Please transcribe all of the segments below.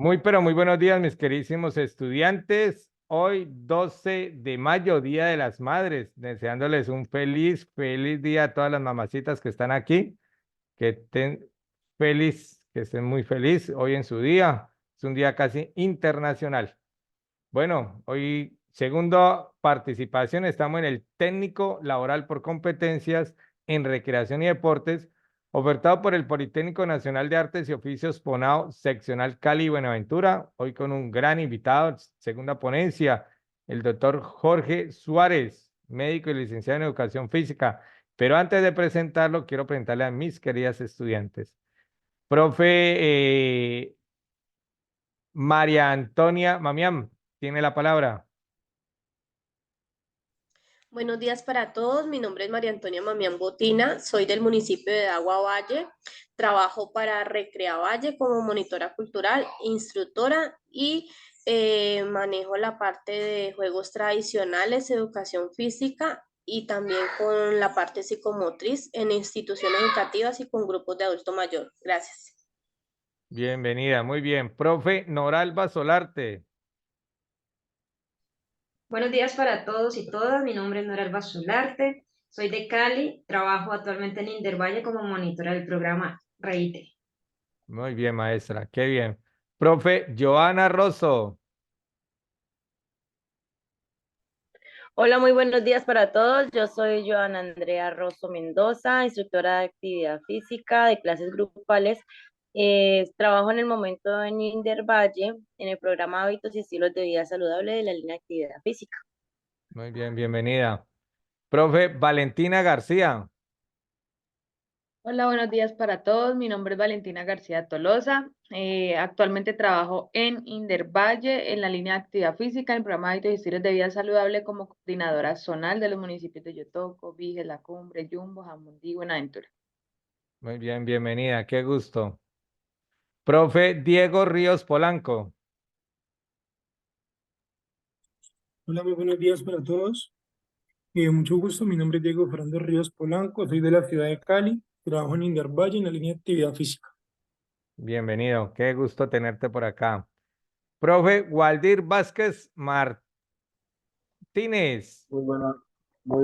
Muy, pero muy buenos días, mis queridísimos estudiantes. Hoy, 12 de mayo, Día de las Madres, deseándoles un feliz día a todas las mamacitas que están aquí, que estén que estén muy feliz hoy en su día. Es un día casi internacional. Bueno, hoy, segunda participación, estamos en el técnico laboral por competencias en recreación y deportes, ofertado por el Politécnico Nacional de Artes y Oficios PONAO, seccional Cali y Buenaventura. Hoy con un gran invitado, segunda ponencia, el doctor Jorge Suárez, médico y licenciado en educación física. Pero antes de presentarlo, quiero presentarle a mis queridas estudiantes. Profe María Antonia Mamián, tiene la palabra. Buenos días para todos. Mi nombre es María Antonia Mamián Botina. Soy del municipio de Agua Valle. Trabajo para Recrea Valle como monitora cultural, instructora y manejo la parte de juegos tradicionales, educación física y también con la parte psicomotriz en instituciones educativas y con grupos de adulto mayor. Gracias. Bienvenida, muy bien. Profe Noralba Solarte. Buenos días para todos y todas. Mi nombre es Nora Alba Solarte. Soy de Cali. Trabajo actualmente en Indervalle como monitora del programa Reite. Muy bien, maestra, qué bien. Profe Joana Rosso. Hola, muy buenos días para todos. Yo soy Joana Andrea Rosso Mendoza, instructora de actividad física de clases grupales. Trabajo en el momento en Indervalle, en el programa Hábitos y Estilos de Vida Saludable de la línea de actividad física. Muy bien, bienvenida. Profe Valentina García. Hola, buenos días para todos. Mi nombre es Valentina García Tolosa. Actualmente trabajo en Indervalle, en la línea de actividad física, en el programa de hábitos y estilos de vida saludable como coordinadora zonal de los municipios de Yotoco, Vige, La Cumbre, Yumbo, Jamundí y Buenaventura. Muy bien, bienvenida, qué gusto. Profe Diego Ríos Polanco. Hola, muy buenos días para todos. Mucho gusto, mi nombre es Diego Fernando Ríos Polanco, soy de la ciudad de Cali, trabajo en Indervalle en la línea de actividad física. Bienvenido, qué gusto tenerte por acá. Profe Waldir Vázquez Martínez. Muy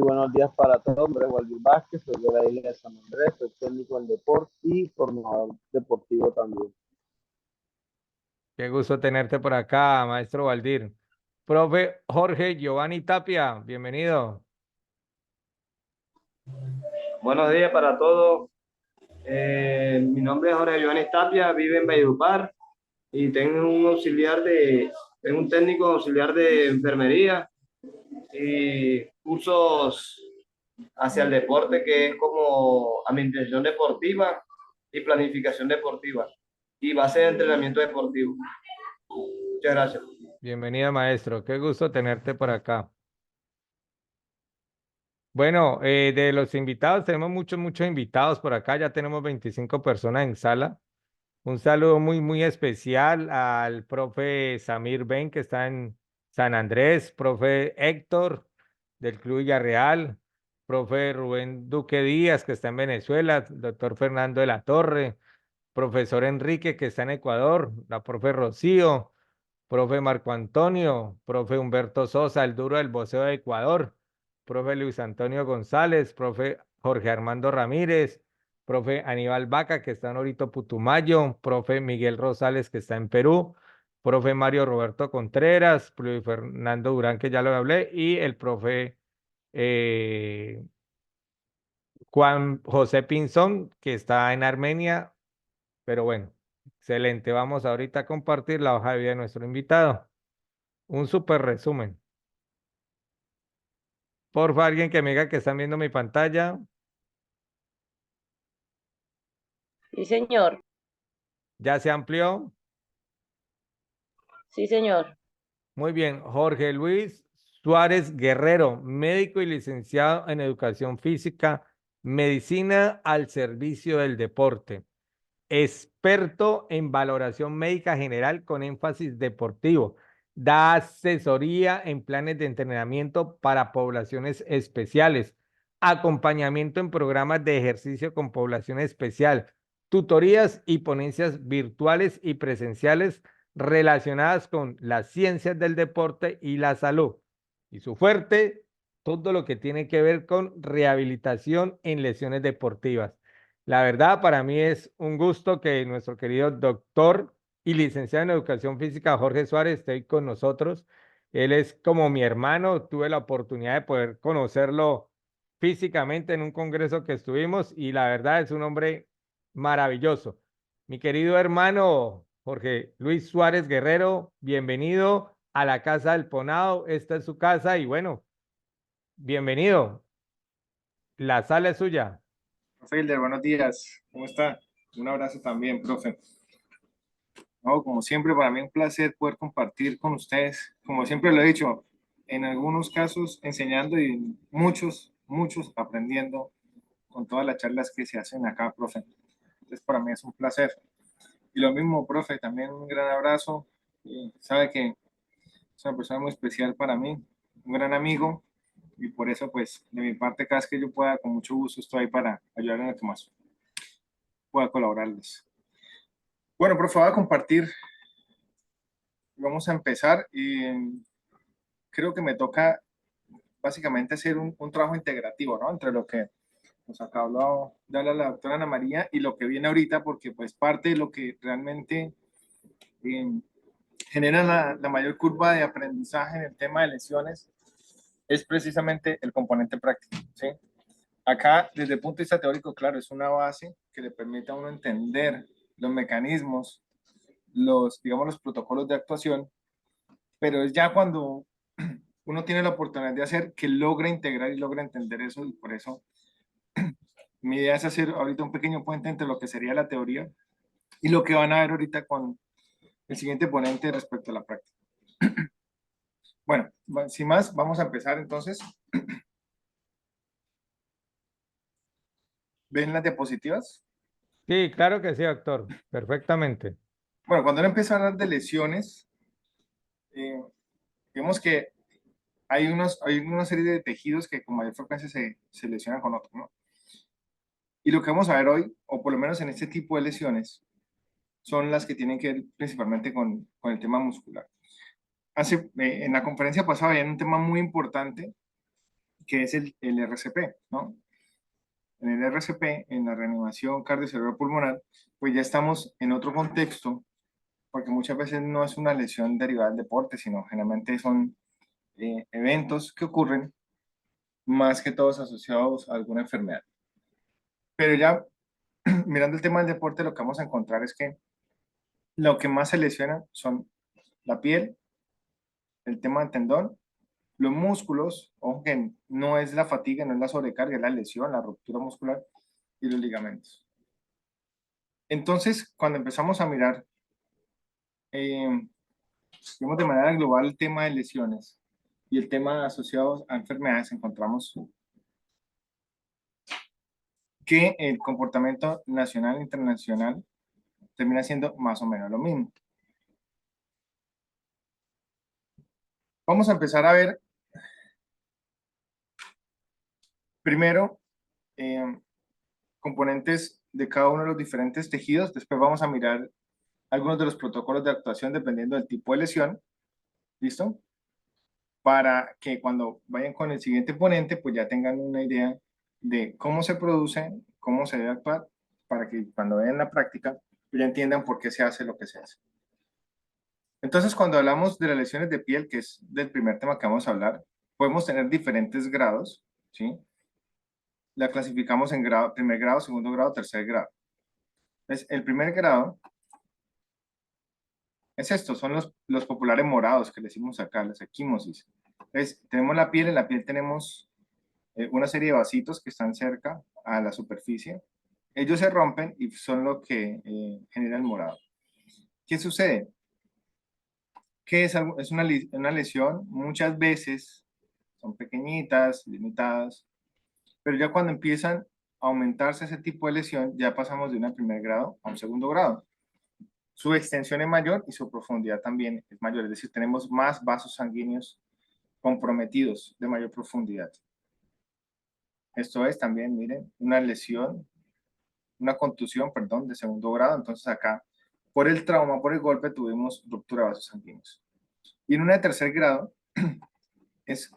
buenos días para todos. Hombre, Waldir Vázquez, soy de la isla de San Andrés, soy técnico en deporte y formador deportivo también. Qué gusto tenerte por acá, maestro Waldir. Profe Jorge Giovanni Tapia, bienvenido. Buenos días para todos. Mi nombre es Jorge Giovanni Tapia, vivo en Valledupar y tengo un técnico auxiliar de enfermería y cursos hacia el deporte que es como administración deportiva y planificación deportiva y base de entrenamiento deportivo. Muchas gracias. Bienvenido, maestro. Qué gusto tenerte por acá. Bueno, de los invitados, tenemos muchos invitados por acá. Ya tenemos 25 personas en sala. Un saludo muy especial al profe Samir Ben, que está en San Andrés, profe Héctor del Club Villarreal, profe Rubén Duque Díaz, que está en Venezuela, doctor Fernando de la Torre, profesor Enrique, que está en Ecuador, la profe Rocío, profe Marco Antonio, profe Humberto Sosa, el duro del boxeo de Ecuador, profe Luis Antonio González, profe Jorge Armando Ramírez, profe Aníbal Vaca, que está en Orito Putumayo, profe Miguel Rosales, que está en Perú, profe Mario Roberto Contreras, profe Fernando Durán, que ya lo hablé, y el profe eh, Juan José Pinzón, que está en Armenia, pero bueno, excelente. Vamos ahorita a compartir la hoja de vida de nuestro invitado. Un súper resumen. Porfa, alguien que me diga que están viendo mi pantalla. Sí, señor. ¿Ya se amplió? Sí, señor. Muy bien. Jorge Luis Suárez Guerrero, médico y licenciado en educación física, medicina al servicio del deporte. Experto en valoración médica general con énfasis deportivo. Da asesoría en planes de entrenamiento para poblaciones especiales, acompañamiento en programas de ejercicio con población especial, tutorías y ponencias virtuales y presenciales relacionadas con las ciencias del deporte y la salud. Y su fuerte, todo lo que tiene que ver con rehabilitación en lesiones deportivas. La verdad, para mí es un gusto que nuestro querido doctor y licenciado en Educación Física, Jorge Suárez, esté hoy con nosotros. Él es como mi hermano, tuve la oportunidad de poder conocerlo físicamente en un congreso que estuvimos y la verdad es un hombre maravilloso. Mi querido hermano Jorge Luis Suárez Guerrero, bienvenido a la Casa del Ponado. Esta es su casa y bueno, bienvenido. La sala es suya. Profe Hilder, buenos días, ¿cómo está? Un abrazo también, profe. No, como siempre, para mí un placer poder compartir con ustedes. Como siempre lo he dicho, en algunos casos enseñando y en muchos aprendiendo con todas las charlas que se hacen acá, profe. Entonces, para mí es un placer. Y lo mismo, profe, también un gran abrazo. Y sabe que es una persona muy especial para mí, un gran amigo. Y por eso, pues, de mi parte, cada vez que yo pueda, con mucho gusto estoy ahí para ayudar en lo que más pueda colaborarles. Bueno, profe, voy a compartir. Vamos a empezar. Y creo que me toca básicamente hacer un trabajo integrativo, ¿no? Entre lo que nos acabó de hablar la doctora Ana María y lo que viene ahorita, porque pues parte de lo que realmente eh, genera la mayor curva de aprendizaje en el tema de lesiones es precisamente el componente práctico, ¿sí? Acá, desde el punto de vista teórico, claro, es una base que le permite a uno entender los mecanismos, digamos, los protocolos de actuación, pero es ya cuando uno tiene la oportunidad de hacer que logra integrar y logra entender eso, y por eso mi idea es hacer ahorita un pequeño puente entre lo que sería la teoría y lo que van a ver ahorita con el siguiente ponente respecto a la práctica. Bueno, sin más, vamos a empezar entonces. ¿Ven las diapositivas? Sí, claro que sí, doctor. Perfectamente. Bueno, cuando uno empieza a hablar de lesiones, vemos que hay una serie de tejidos que con mayor frecuencia se lesionan con otros, ¿no? Y lo que vamos a ver hoy, o por lo menos en este tipo de lesiones, son las que tienen que ver principalmente con el tema muscular. En la conferencia pasada había un tema muy importante que es el RCP, ¿no? En el RCP, en la reanimación cardiocerebropulmonar, pues ya estamos en otro contexto, porque muchas veces no es una lesión derivada del deporte, sino generalmente son eventos que ocurren más que todos asociados a alguna enfermedad. Pero ya mirando el tema del deporte, lo que vamos a encontrar es que lo que más se lesiona son la piel, el tema del tendón, los músculos, ojo que no es la fatiga, no es la sobrecarga, es la lesión, la ruptura muscular y los ligamentos. Entonces, cuando empezamos a mirar, digamos de manera global el tema de lesiones y el tema asociado a enfermedades, encontramos que el comportamiento nacional e internacional termina siendo más o menos lo mismo. Vamos a empezar a ver primero componentes de cada uno de los diferentes tejidos, después vamos a mirar algunos de los protocolos de actuación dependiendo del tipo de lesión, ¿listo? Para que cuando vayan con el siguiente ponente, pues ya tengan una idea de cómo se produce, cómo se debe actuar, para que cuando vean la práctica, pues ya entiendan por qué se hace lo que se hace. Entonces, cuando hablamos de las lesiones de piel, que es del primer tema que vamos a hablar, podemos tener diferentes grados, ¿sí? La clasificamos en grado, primer grado, segundo grado, tercer grado. Entonces, el primer grado es esto, son los populares morados que le decimos acá, las equimosis. Entonces, tenemos la piel, en la piel tenemos una serie de vasitos que están cerca a la superficie. Ellos se rompen y son lo que genera el morado. ¿Qué sucede? Que es una lesión, muchas veces son pequeñitas, limitadas, pero ya cuando empiezan a aumentarse ese tipo de lesión, ya pasamos de un primer grado a un segundo grado. Su extensión es mayor y su profundidad también es mayor, es decir, tenemos más vasos sanguíneos comprometidos de mayor profundidad. Esto es también, miren, una contusión, perdón, de segundo grado. Entonces acá por el trauma, por el golpe, tuvimos ruptura de vasos sanguíneos. Y en una de tercer grado es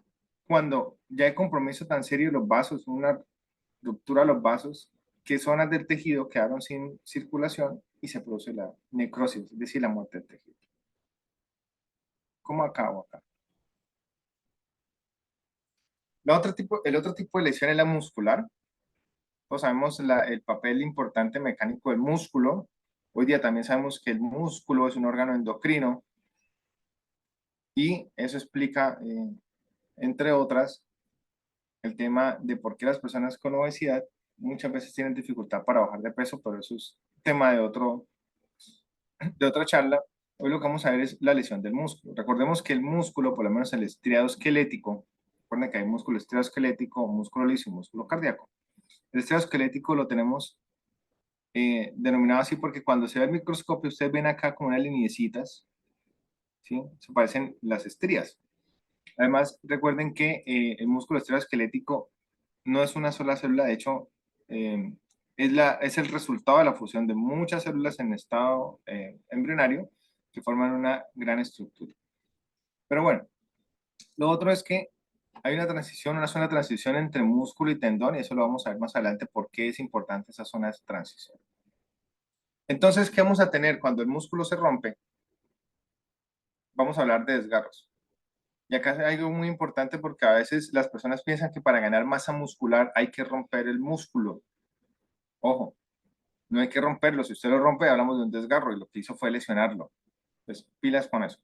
cuando ya hay compromiso tan serio de los vasos, una ruptura de los vasos, que zonas del tejido quedaron sin circulación y se produce la necrosis, es decir, la muerte del tejido. ¿Cómo acá o acá? El otro tipo de lesión es la muscular. Todos sabemos el papel importante mecánico del músculo. Hoy día también sabemos que el músculo es un órgano endocrino y eso explica, entre otras, el tema de por qué las personas con obesidad muchas veces tienen dificultad para bajar de peso, pero eso es tema de otra charla. Hoy lo que vamos a ver es la lesión del músculo. Recordemos que el músculo, por lo menos el estriado esquelético, recuerden que hay músculo estriado esquelético, músculo liso y músculo cardíaco. El estriado esquelético lo tenemos denominado así porque cuando se ve el microscopio, ustedes ven acá como unas lineecitas, ¿sí? Se parecen las estrías. Además, recuerden que el músculo estriado esquelético no es una sola célula, de hecho, es el resultado de la fusión de muchas células en estado embrionario que forman una gran estructura. Pero bueno, lo otro es que hay una transición, una zona de transición entre músculo y tendón, y eso lo vamos a ver más adelante por qué es importante esa zona de transición. Entonces, ¿qué vamos a tener cuando el músculo se rompe? Vamos a hablar de desgarros. Y acá hay algo muy importante porque a veces las personas piensan que para ganar masa muscular hay que romper el músculo. Ojo, no hay que romperlo. Si usted lo rompe, hablamos de un desgarro y lo que hizo fue lesionarlo. Pues pilas con eso.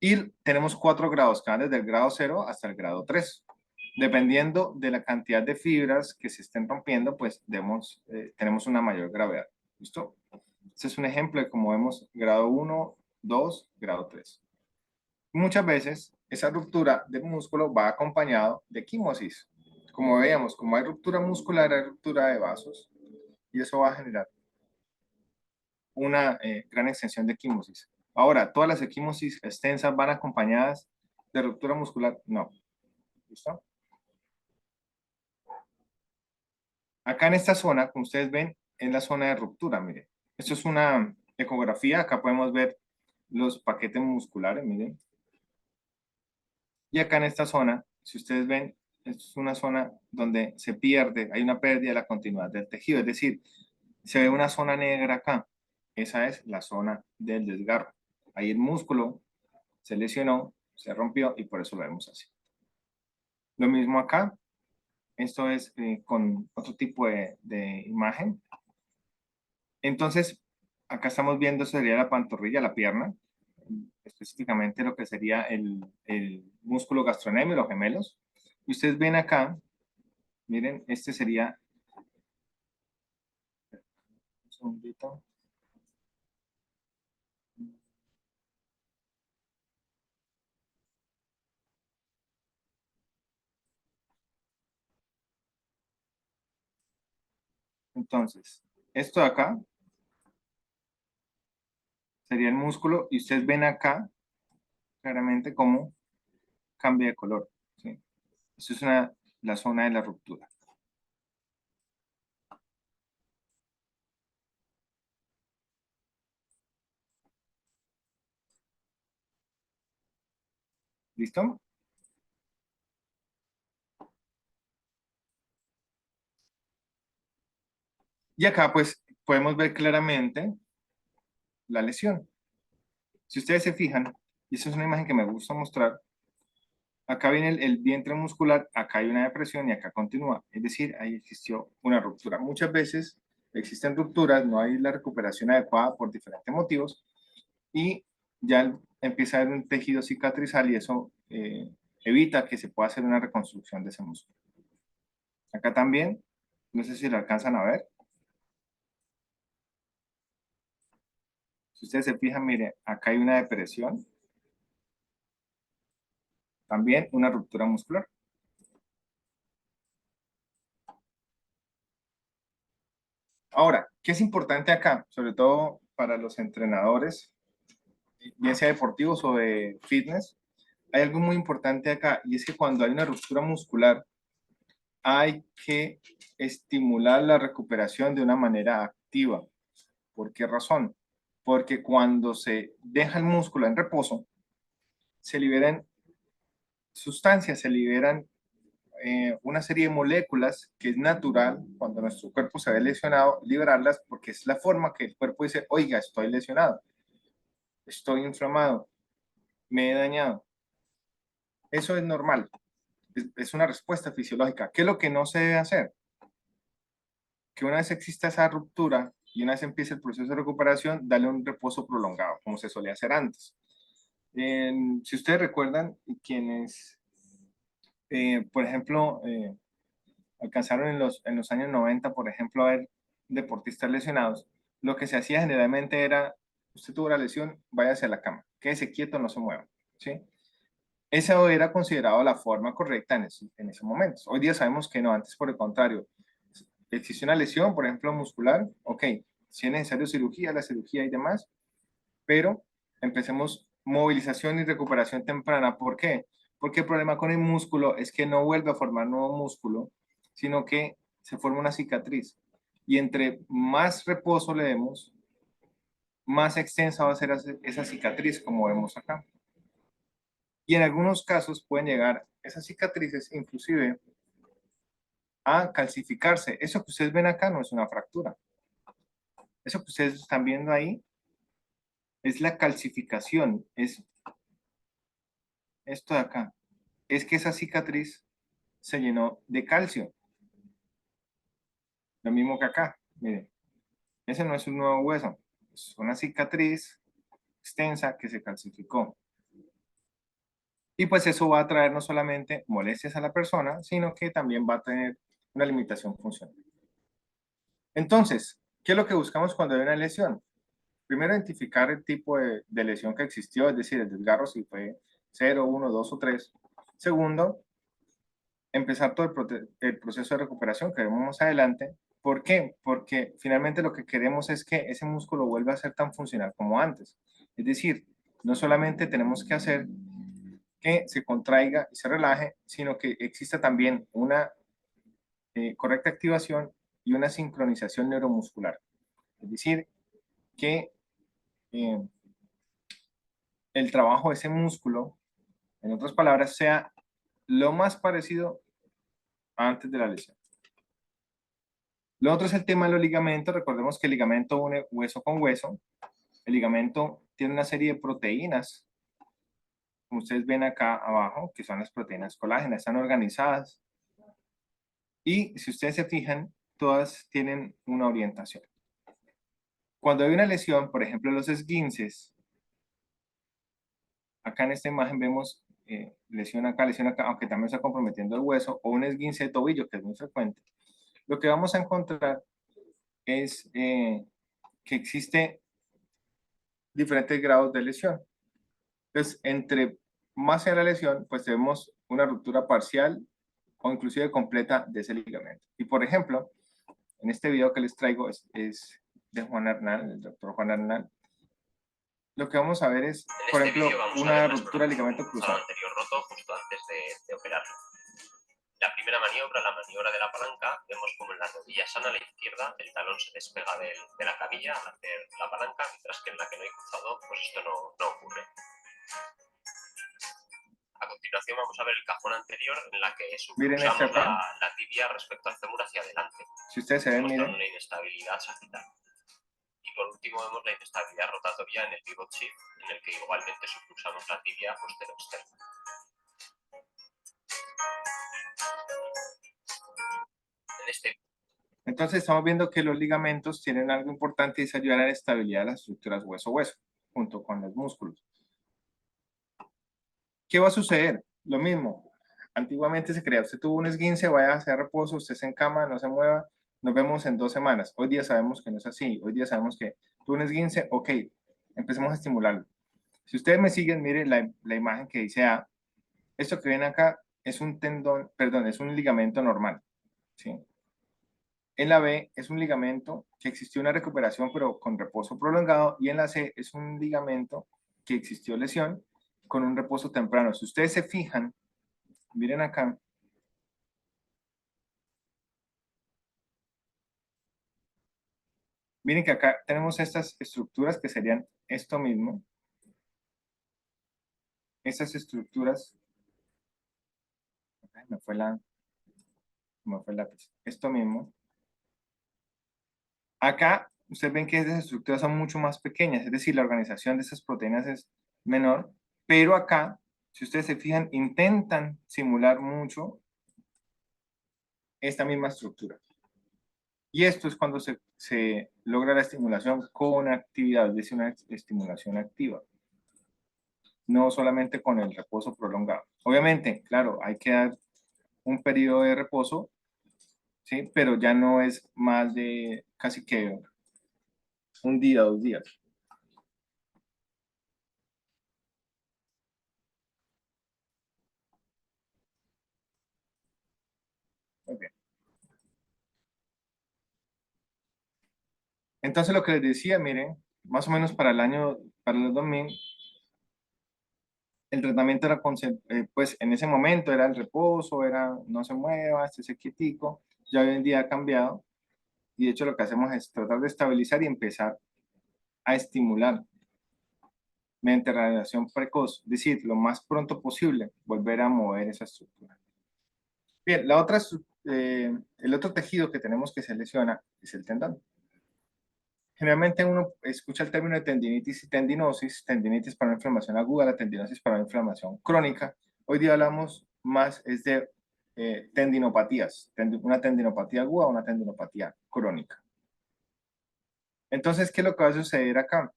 Y tenemos 4 grados, que van desde el grado 0 hasta el grado 3. Dependiendo de la cantidad de fibras que se estén rompiendo, pues tenemos una mayor gravedad. ¿Listo? Este es un ejemplo de cómo vemos grado 1, 2, grado 3. Muchas veces esa ruptura del músculo va acompañado de quimosis. Como veíamos, como hay ruptura muscular, hay ruptura de vasos y eso va a generar una gran extensión de quimosis. Ahora, ¿todas las equimosis extensas van acompañadas de ruptura muscular? No. ¿Listo? Acá en esta zona, como ustedes ven, es la zona de ruptura, miren. Esto es una ecografía, acá podemos ver los paquetes musculares, miren. Y acá en esta zona, si ustedes ven, es una zona donde se pierde, hay una pérdida de la continuidad del tejido, es decir, se ve una zona negra acá. Esa es la zona del desgarro. Ahí el músculo se lesionó, se rompió y por eso lo vemos así. Lo mismo acá. Esto es con otro tipo de imagen. Entonces, acá estamos viendo, sería la pantorrilla, la pierna, específicamente lo que sería el músculo gastrocnemio, los gemelos. Y ustedes ven acá, miren, este sería, un segundito. Entonces, esto de acá sería el músculo y ustedes ven acá claramente cómo cambia de color, ¿sí? Esto es la zona de la ruptura. ¿Listo? Y acá pues podemos ver claramente la lesión. Si ustedes se fijan, y esta es una imagen que me gusta mostrar, acá viene el vientre muscular, acá hay una depresión y acá continúa. Es decir, ahí existió una ruptura. Muchas veces existen rupturas, no hay la recuperación adecuada por diferentes motivos y ya empieza a haber un tejido cicatrizal y eso evita que se pueda hacer una reconstrucción de ese músculo. Acá también, no sé si lo alcanzan a ver. Si ustedes se fijan, mire, acá hay una depresión. También una ruptura muscular. Ahora, ¿qué es importante acá? Sobre todo para los entrenadores, bien sea deportivos o de fitness, hay algo muy importante acá y es que cuando hay una ruptura muscular hay que estimular la recuperación de una manera activa. ¿Por qué razón? porque cuando se deja el músculo en reposo, se liberan sustancias, se liberan una serie de moléculas que es natural cuando nuestro cuerpo se ve lesionado, liberarlas porque es la forma que el cuerpo dice, oiga, estoy lesionado, estoy inflamado, me he dañado. Eso es normal, es una respuesta fisiológica. ¿Qué es lo que no se debe hacer? Que una vez exista esa ruptura y una vez empiece el proceso de recuperación, darle un reposo prolongado, como se solía hacer antes. Si ustedes recuerdan, quienes, por ejemplo, alcanzaron en los años 90, por ejemplo, a ver deportistas lesionados, lo que se hacía generalmente era, usted tuvo la lesión, váyase a la cama, quédese quieto, no se mueva, ¿sí? Esa era considerado la forma correcta en ese momento. Hoy día sabemos que no, antes por el contrario, existe una lesión, por ejemplo, muscular, ok, si es necesario cirugía, la cirugía y demás, pero empecemos movilización y recuperación temprana. ¿Por qué? Porque el problema con el músculo es que no vuelve a formar nuevo músculo, sino que se forma una cicatriz. Y entre más reposo le demos, más extensa va a ser esa cicatriz, como vemos acá. Y en algunos casos pueden llegar esas cicatrices inclusive a calcificarse. Eso que ustedes ven acá no es una fractura. Eso que ustedes están viendo ahí es la calcificación, es esto de acá. Es que esa cicatriz se llenó de calcio. Lo mismo que acá, miren. Ese no es un nuevo hueso, es una cicatriz extensa que se calcificó. Y pues eso va a traer no solamente molestias a la persona, sino que también va a tener una limitación funcional. Entonces, ¿qué es lo que buscamos cuando hay una lesión? Primero, identificar el tipo de lesión que existió, es decir, el desgarro, si fue 0, 1, 2 o 3. Segundo, empezar todo el proceso de recuperación que vemos más adelante. ¿Por qué? Porque finalmente lo que queremos es que ese músculo vuelva a ser tan funcional como antes. Es decir, no solamente tenemos que hacer que se contraiga y se relaje, sino que exista también una correcta activación y una sincronización neuromuscular. Es decir, que el trabajo de ese músculo, en otras palabras, sea lo más parecido a antes de la lesión. Lo otro es el tema de los ligamentos. Recordemos que el ligamento une hueso con hueso. El ligamento tiene una serie de proteínas, como ustedes ven acá abajo, que son las proteínas colágenas, están organizadas. Y si ustedes se fijan, todas tienen una orientación. Cuando hay una lesión, por ejemplo, los esguinces, acá en esta imagen vemos lesión acá, aunque también está comprometiendo el hueso, o un esguince de tobillo, que es muy frecuente. Lo que vamos a encontrar es que existe diferentes grados de lesión. Entonces, entre más sea la lesión, pues tenemos una ruptura parcial o inclusive completa de ese ligamento. Y por ejemplo, en este video que les traigo es de Juan Hernán, el doctor Juan Hernán. Lo que vamos a ver es, por ejemplo, una ruptura de ligamento cruzado. Anterior roto justo antes de operarlo. La primera maniobra, la maniobra de la palanca, vemos como en la rodilla sana a la izquierda el talón se despega de la camilla al hacer la palanca, mientras que en la que no hay cruzado, pues esto no ocurre. A continuación vamos a ver el cajón anterior en la que subluxamos la tibia respecto al fémur hacia adelante. Si ustedes se ven, miren. Una inestabilidad sagital. Y por último vemos la inestabilidad rotatoria en el pivot shift, en el que igualmente subluxamos la tibia posterior externa. Entonces estamos viendo que los ligamentos tienen algo importante y es ayudar a la estabilidad de las estructuras hueso-hueso, junto con los músculos. ¿Qué va a suceder? Lo mismo. Antiguamente se creía, usted tuvo un esguince, vaya a hacer reposo, usted se encama, no se mueva, nos vemos en 2 semanas. Hoy día sabemos que no es así. Hoy día sabemos que tuvo un esguince, ok, empecemos a estimularlo. Si ustedes me siguen, miren la imagen que dice A. Esto que ven acá es un tendón, perdón, es un ligamento normal, ¿sí? En la B es un ligamento que existió una recuperación pero con reposo prolongado, y en la C es un ligamento que existió lesión con un reposo temprano. Si ustedes se fijan, miren acá, Miren que acá tenemos estas estructuras que serían esto mismo. Estas estructuras, me fue el lápiz. Esto mismo. Acá, ustedes ven que estas estructuras son mucho más pequeñas, es decir, la organización de esas proteínas es menor, pero acá, si ustedes se fijan, intentan simular mucho esta misma estructura. Y esto es cuando se logra la estimulación con actividad, es decir, una estimulación activa. No solamente con el reposo prolongado. Obviamente, claro, hay que dar un periodo de reposo, ¿sí? Pero ya no es más de casi que un día, 2 días. Okay. Entonces lo que les decía, miren, más o menos para el 2000, el tratamiento era, pues en ese momento era el reposo, era no se mueva, esté quietico, ya hoy en día ha cambiado, y de hecho lo que hacemos es tratar de estabilizar y empezar a estimular mediante radiación precoz, es decir, lo más pronto posible, volver a mover esa estructura. Bien, el otro tejido que tenemos que se lesiona es el tendón. Generalmente uno escucha el término de tendinitis y tendinitis para una inflamación aguda, la tendinosis para una inflamación crónica. Hoy día hablamos más es de tendinopatías, una tendinopatía aguda o una tendinopatía crónica. Entonces, ¿qué es lo que va a suceder acá?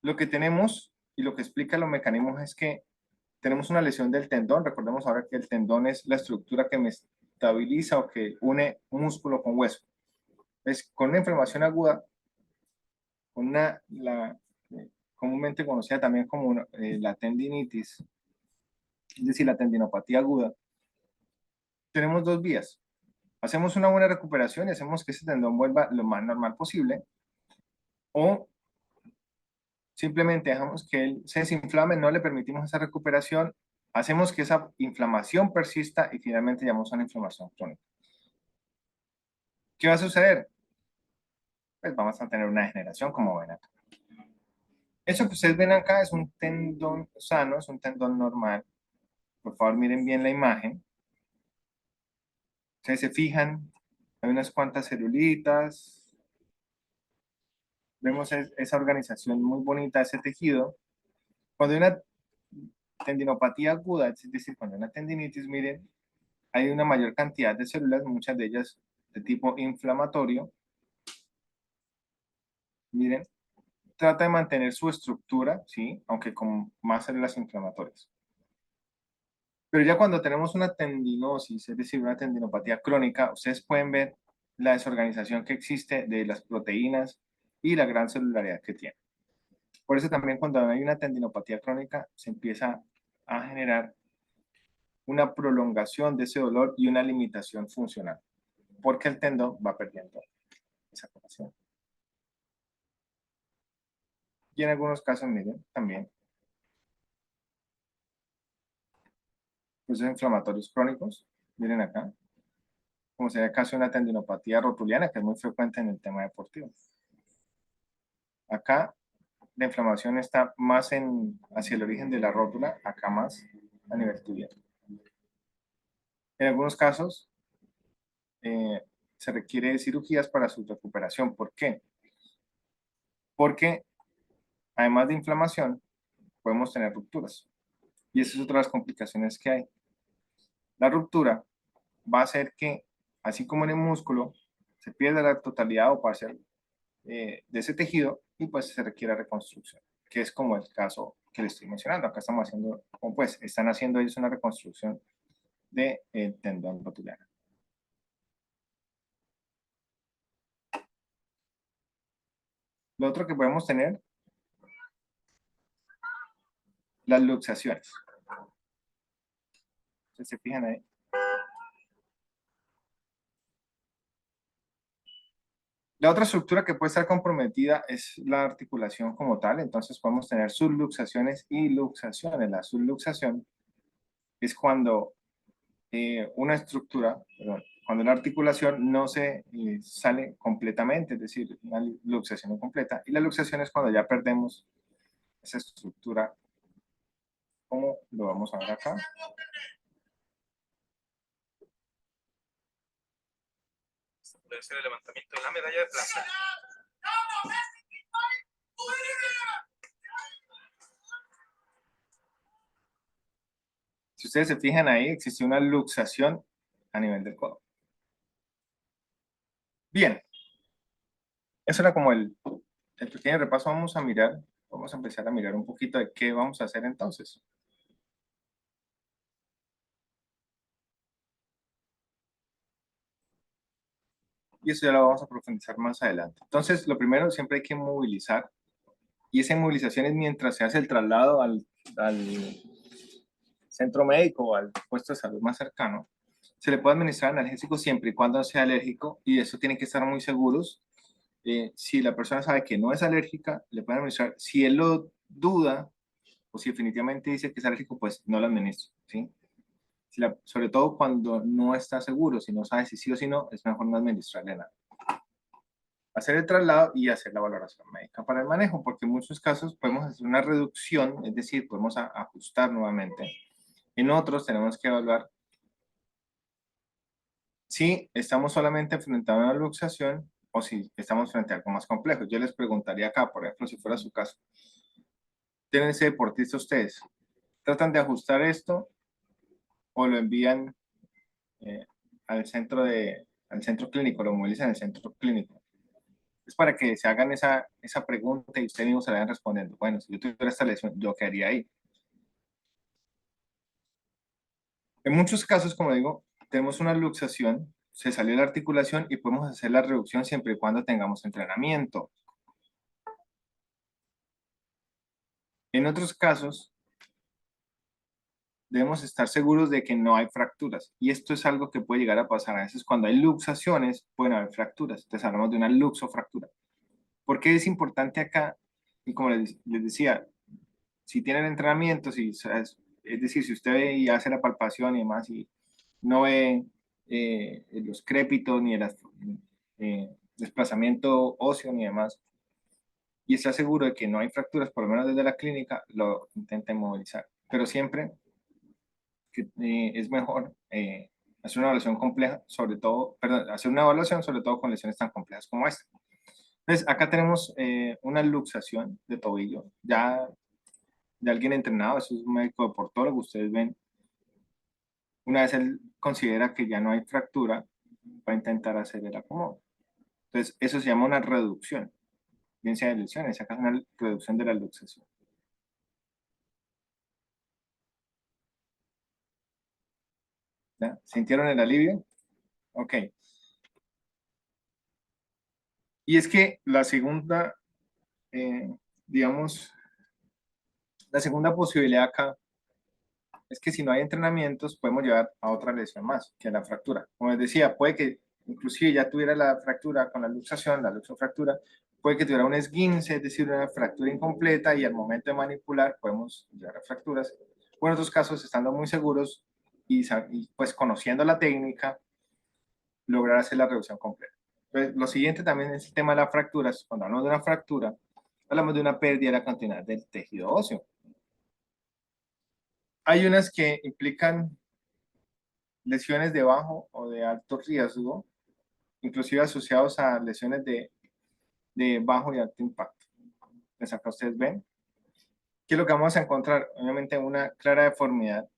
Lo que tenemos y lo que explica los mecanismos es que tenemos una lesión del tendón. Recordemos ahora que el tendón es la estructura que me estabiliza o que une músculo con hueso. Es con una inflamación aguda, con comúnmente conocida también como la tendinitis, es decir, la tendinopatía aguda, tenemos 2 vías. Hacemos una buena recuperación y hacemos que ese tendón vuelva lo más normal posible, o simplemente dejamos que él se desinflame, no le permitimos esa recuperación, hacemos que esa inflamación persista y finalmente llamamos a una inflamación crónica. ¿Qué va a suceder? Pues vamos a tener una degeneración, como ven acá. Eso que ustedes ven acá es un tendón sano, es un tendón normal. Por favor, miren bien la imagen. Ustedes se fijan, hay unas cuantas celulitas. Vemos esa organización muy bonita, ese tejido. Cuando hay una tendinopatía aguda, es decir, cuando hay una tendinitis, miren, hay una mayor cantidad de células, muchas de ellas de tipo inflamatorio. Miren, trata de mantener su estructura, ¿sí? Aunque con más células inflamatorias. Pero ya cuando tenemos una tendinosis, es decir, una tendinopatía crónica, ustedes pueden ver la desorganización que existe de las proteínas y la gran celularidad que tiene. Por eso también cuando hay una tendinopatía crónica se empieza a generar una prolongación de ese dolor y una limitación funcional, porque el tendón va perdiendo esa capacidad. Y en algunos casos, miren, también procesos inflamatorios crónicos, miren acá, como sería casi una tendinopatía rotuliana, que es muy frecuente en el tema deportivo. Acá la inflamación está más hacia el origen de la rótula, acá más a nivel tibial. En algunos casos se requiere cirugías para su recuperación. ¿Por qué? Porque además de inflamación, podemos tener rupturas. Y esa es otra de las complicaciones que hay. La ruptura va a hacer que, así como en el músculo, se pierda la totalidad o parcial de ese tejido y pues se requiere reconstrucción, que es como el caso que les estoy mencionando. Acá estamos haciendo, pues están haciendo ellos una reconstrucción del tendón rotuliano. Lo otro que podemos tener, las luxaciones. ¿Se fijan ahí? La otra estructura que puede estar comprometida es la articulación como tal, entonces podemos tener subluxaciones y luxaciones. La subluxación es cuando una estructura cuando la articulación no se sale completamente, es decir, una luxación incompleta. Y la luxación es cuando ya perdemos esa estructura, como lo vamos a ver acá. Puede ser el levantamiento de la medalla de plata. Si ustedes se fijan ahí, existe una luxación a nivel del codo. Bien. Eso era como el pequeño repaso. Vamos a empezar a mirar un poquito de qué vamos a hacer entonces. Y eso ya lo vamos a profundizar más adelante. Entonces, lo primero, siempre hay que movilizar. Y esa movilización es mientras se hace el traslado al centro médico o al puesto de salud más cercano. Se le puede administrar analgésico siempre y cuando sea alérgico, y eso tienen que estar muy seguros. Si la persona sabe que no es alérgica, le pueden administrar. Si él lo duda, o si definitivamente dice que es alérgico, pues no lo administra, ¿sí? Sobre todo cuando no está seguro, si no sabe si sí o si no, es mejor no administrarle nada. Hacer el traslado y hacer la valoración médica para el manejo, porque en muchos casos podemos hacer una reducción, es decir, podemos ajustar nuevamente. En otros tenemos que evaluar si estamos solamente frente a una luxación o si estamos frente a algo más complejo. Yo les preguntaría acá, por ejemplo, si fuera su caso, ¿tienen ese deportista ustedes? ¿Tratan de ajustar esto o lo envían al centro clínico, lo movilizan en el centro clínico? Es para que se hagan esa pregunta y ustedes mismos se vayan respondiendo. Bueno, si yo tuviera esta lesión, ¿yo qué haría ahí? En muchos casos, como digo, tenemos una luxación, se salió la articulación y podemos hacer la reducción siempre y cuando tengamos entrenamiento. En otros casos, debemos estar seguros de que no hay fracturas. Y esto es algo que puede llegar a pasar. A veces cuando hay luxaciones, pueden haber fracturas. Entonces hablamos de una luxofractura. ¿Por qué es importante acá? Y como les decía, si tienen entrenamiento, es decir, si usted ve y hace la palpación y demás, y no ve los crépitos ni el desplazamiento óseo ni demás, y está seguro de que no hay fracturas, por lo menos desde la clínica, lo intenten movilizar. Pero siempre es mejor hacer una evaluación compleja, hacer una evaluación sobre todo con lesiones tan complejas como esta. Entonces, acá tenemos una luxación de tobillo, ya de alguien entrenado, eso es un médico deportólogo, ustedes ven, una vez él considera que ya no hay fractura, va a intentar hacer el acomodo. Entonces, eso se llama una reducción, bien sea de lesiones, acá es una reducción de la luxación. ¿Ya? ¿Sintieron el alivio? Ok. Y es que la segunda, digamos, la segunda posibilidad acá es que si no hay entrenamientos podemos llevar a otra lesión más, que la fractura. Como les decía, puede que inclusive ya tuviera la fractura con la luxación, la luxofractura, puede que tuviera un esguince, es decir, una fractura incompleta, y al momento de manipular podemos llevar a fracturas. O en otros casos, estando muy seguros y pues conociendo la técnica, lograr hacer la reducción completa. Entonces, lo siguiente también es el tema de las fracturas. Cuando hablamos de una fractura, hablamos de una pérdida de la continuidad del tejido óseo. Hay unas que implican lesiones de bajo o de alto riesgo, inclusive asociados a lesiones de bajo y alto impacto. Pues acá ustedes ven. ¿Qué es lo que vamos a encontrar? Obviamente una clara deformidad.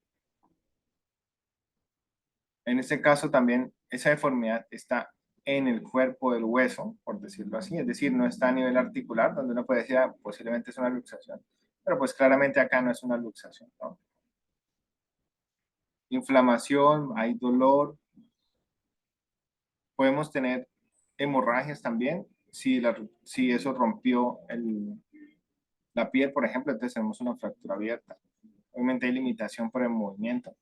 En este caso también esa deformidad está en el cuerpo del hueso, por decirlo así, es decir, no está a nivel articular, donde uno puede decir, posiblemente es una luxación, pero pues claramente acá no es una luxación, ¿no? Inflamación, hay dolor, podemos tener hemorragias también, si eso rompió la piel, por ejemplo, entonces tenemos una fractura abierta. Obviamente hay limitación por el movimiento,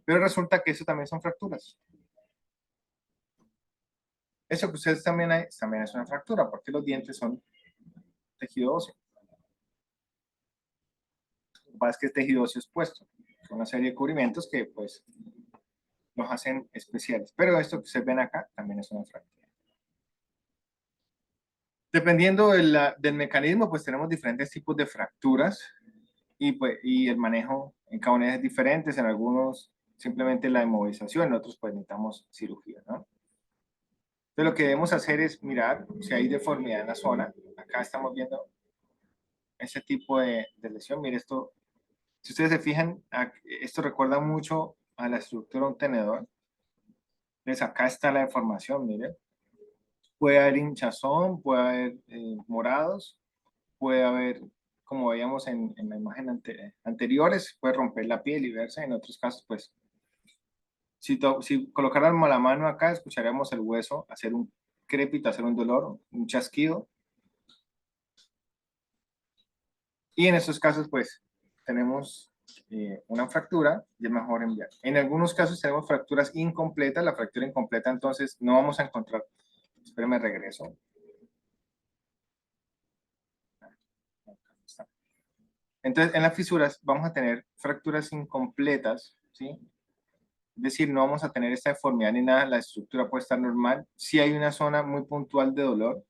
pero resulta que eso también son fracturas. Eso que ustedes también es una fractura, porque los dientes son tejido óseo. Lo que pasa es que es tejido óseo expuesto, son una serie de cubrimientos que pues los hacen especiales. Pero esto que ustedes ven acá también es una fractura. Dependiendo del mecanismo, pues tenemos diferentes tipos de fracturas y el manejo en cada una es diferente. En algunos simplemente la inmovilización, en otros pues necesitamos cirugía, ¿no? Entonces lo que debemos hacer es mirar si hay deformidad en la zona. Acá estamos viendo ese tipo de lesión. Mire esto, si ustedes se fijan, esto recuerda mucho a la estructura de un tenedor. Entonces acá está la deformación, miren. Puede haber hinchazón, puede haber morados, puede haber, como veíamos en la imagen anteriores, puede romper la piel y verse. En otros casos, pues, si colocáramos la mano acá, escucharíamos el hueso hacer un crépito, hacer un dolor, un chasquido. Y en estos casos, pues, tenemos una fractura y es mejor enviar. En algunos casos tenemos fracturas incompletas. La fractura incompleta, entonces, no vamos a encontrar. Espérenme, regreso. Entonces, en las fisuras vamos a tener fracturas incompletas, ¿sí? Es decir, no vamos a tener esta deformidad ni nada, la estructura puede estar normal. Sí hay una zona muy puntual de dolor,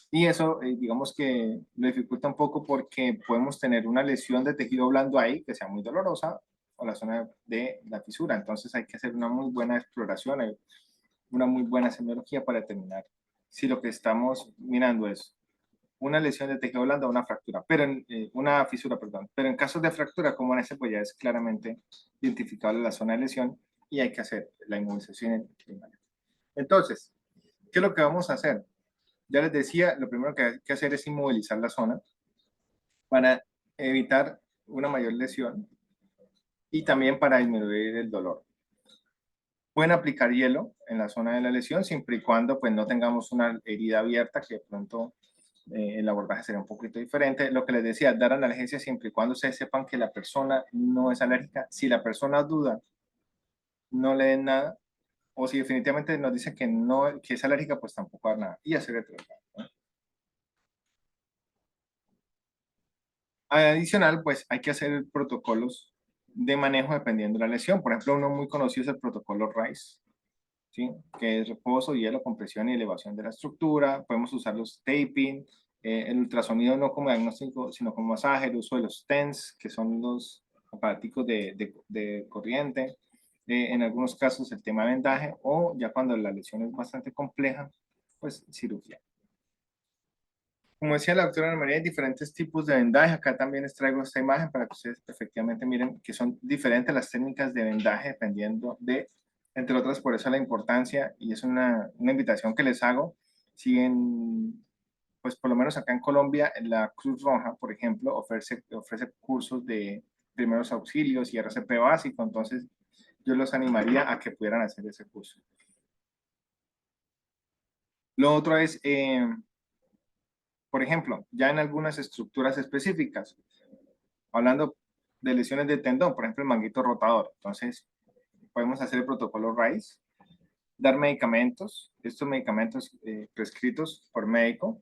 y eso, digamos que lo dificulta un poco porque podemos tener una lesión de tejido blando ahí que sea muy dolorosa, o la zona de la fisura. Entonces hay que hacer una muy buena exploración, una muy buena semiología para determinar si lo que estamos mirando es una lesión de tejido blando o una fractura, pero una fisura, perdón. Pero en casos de fractura como en ese, pues ya es claramente identificable la zona de lesión y hay que hacer la inmovilización primaria. Entonces, ¿qué es lo que vamos a hacer? Ya les decía, lo primero que hay que hacer es inmovilizar la zona para evitar una mayor lesión y también para disminuir el dolor. Pueden aplicar hielo en la zona de la lesión siempre y cuando pues no tengamos una herida abierta, que de pronto el abordaje sería un poquito diferente. Lo que les decía, dar analgesia siempre y cuando ustedes sepan que la persona no es alérgica. Si la persona duda, no le den nada, o si definitivamente nos dice que no, que es alérgica, pues tampoco dar nada y hacer el tratamiento, ¿no? Adicional, pues hay que hacer protocolos de manejo dependiendo de la lesión. Por ejemplo, uno muy conocido es el protocolo RICE, ¿sí? Que es reposo, hielo, compresión y elevación de la estructura. Podemos usar los taping, el ultrasonido no como diagnóstico, sino como masaje, el uso de los TENS, que son los aparaticos de corriente. En algunos casos el tema de vendaje, o ya cuando la lesión es bastante compleja, pues cirugía. Como decía la doctora Ana María, hay diferentes tipos de vendaje. Acá también les traigo esta imagen para que ustedes efectivamente miren que son diferentes las técnicas de vendaje dependiendo de, entre otras, por eso la importancia, y es una invitación que les hago. Si pues por lo menos acá en Colombia, la Cruz Roja, por ejemplo, ofrece cursos de primeros auxilios y RCP básico, entonces yo los animaría a que pudieran hacer ese curso. Lo otro es... por ejemplo, ya en algunas estructuras específicas, hablando de lesiones de tendón, por ejemplo, el manguito rotador. Entonces, podemos hacer el protocolo RICE, dar medicamentos, estos medicamentos prescritos por médico.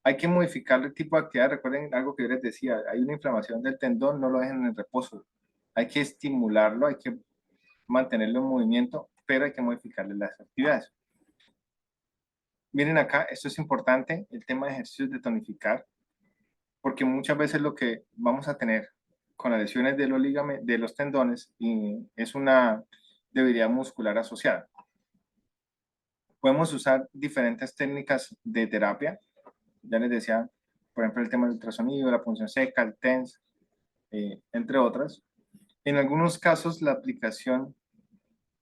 Hay que modificar el tipo de actividad. Recuerden algo que yo les decía, hay una inflamación del tendón, no lo dejen en reposo. Hay que estimularlo, hay que mantenerlo en movimiento, pero hay que modificarle las actividades. Miren acá, esto es importante, el tema de ejercicios de tonificar, porque muchas veces lo que vamos a tener con las lesiones de los ligamentos, de los tendones, es una debilidad muscular asociada. Podemos usar diferentes técnicas de terapia, ya les decía, por ejemplo, el tema del ultrasonido, la punción seca, el TENS, entre otras. En algunos casos, la aplicación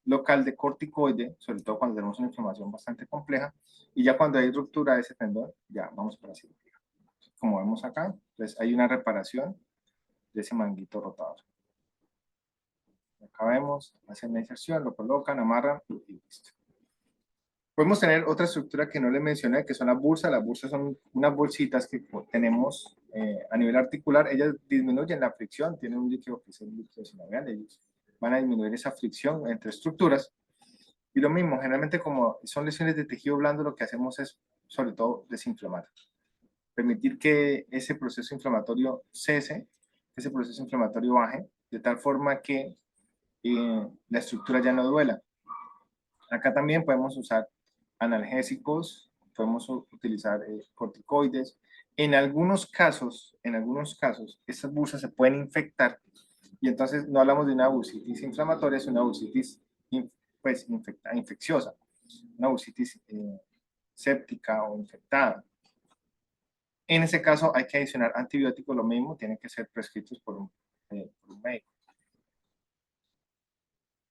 local de corticoide, sobre todo cuando tenemos una inflamación bastante compleja, y ya cuando hay ruptura de ese tendón, ya vamos para la cirugía. Como vemos acá, entonces hay una reparación de ese manguito rotador. Acá vemos, hacen la inserción, lo colocan, amarran y listo. Podemos tener otra estructura que no les mencioné, que son las bursas. Las bursas son unas bolsitas que tenemos a nivel articular. Ellas disminuyen la fricción, tienen un líquido que es el líquido sinovial. Ellos van a disminuir esa fricción entre estructuras. Y lo mismo, generalmente como son lesiones de tejido blando, lo que hacemos es, sobre todo, desinflamar. Permitir que ese proceso inflamatorio cese, que ese proceso inflamatorio baje, de tal forma que la estructura ya no duela. Acá también podemos usar analgésicos, podemos utilizar corticoides. En algunos casos, estas bursas se pueden infectar y entonces no hablamos de una bursitis inflamatoria, es una bursitis infecciosa, una bursitis séptica o infectada. En ese caso hay que adicionar antibióticos, lo mismo, tienen que ser prescritos por un médico.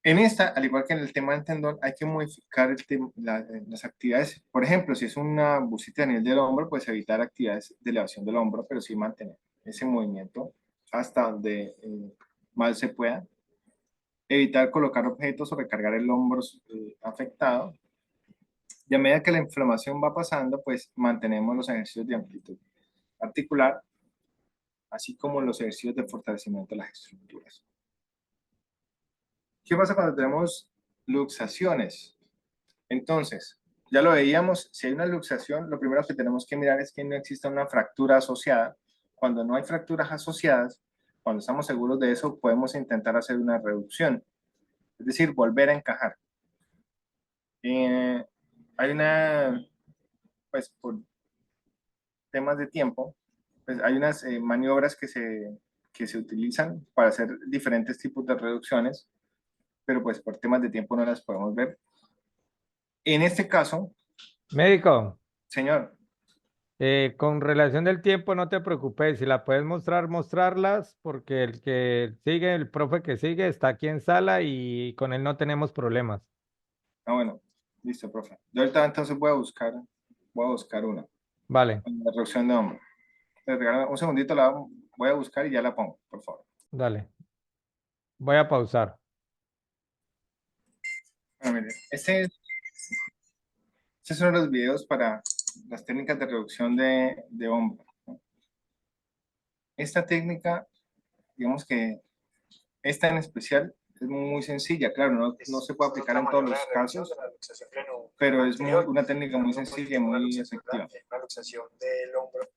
En esta, al igual que en el tema del tendón, hay que modificar las actividades. Por ejemplo, si es una bursitis a nivel del hombro, pues evitar actividades de elevación del hombro, pero sí mantener ese movimiento hasta donde más se pueda. Evitar colocar objetos o recargar el hombro afectado. Y a medida que la inflamación va pasando, pues mantenemos los ejercicios de amplitud articular, así como los ejercicios de fortalecimiento de las estructuras. ¿Qué pasa cuando tenemos luxaciones? Entonces, ya lo veíamos, si hay una luxación, lo primero que tenemos que mirar es que no exista una fractura asociada. Cuando no hay fracturas asociadas, cuando estamos seguros de eso, podemos intentar hacer una reducción, es decir, volver a encajar. Hay pues por temas de tiempo, pues hay unas maniobras que se utilizan para hacer diferentes tipos de reducciones, pero pues por temas de tiempo no las podemos ver. En este caso, Médico, señor, con relación del tiempo, no te preocupes. Si la puedes mostrar, mostrarlas, porque el que sigue, el profe que sigue, está aquí en sala y con él no tenemos problemas. bueno, listo, profe. Yo ahorita entonces voy a buscar una. Vale, La reducción de hombro. Regálame un segundito, la voy a buscar y ya la pongo, por favor. dale. Voy a pausar. Bueno, mire, este es uno de los videos para las técnicas de reducción de hombro, ¿no? Esta técnica, digamos que esta en especial es muy sencilla, claro, no se puede aplicar en todos los casos, pero es una técnica muy sencilla y muy efectiva. Una luxación del hombro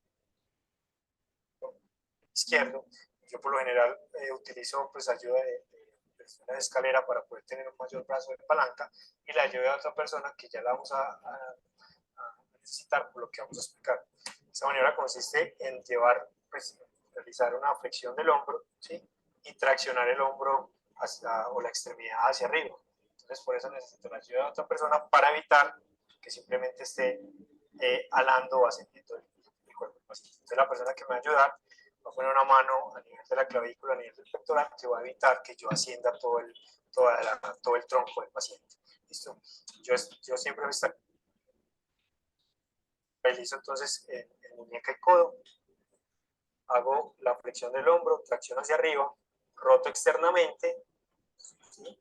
izquierdo. Yo por lo general utilizo pues ayuda de una escalera para poder tener un mayor brazo de palanca y la ayuda a otra persona que ya la vamos a necesitar por lo que vamos a explicar. Esta maniobra consiste en realizar una flexión del hombro, ¿sí? Y traccionar el hombro o la extremidad hacia arriba. Entonces por eso necesito la ayuda de otra persona para evitar que simplemente esté alando o ascendiendo el cuerpo. Entonces la persona que me va a ayudar va a poner una mano a nivel de la clavícula, a nivel del pectoral, que va a evitar que yo ascienda todo el tronco del paciente. ¿Listo? Yo siempre realizo entonces en muñeca y codo, hago la flexión del hombro, tracción hacia arriba, roto externamente, ¿sí?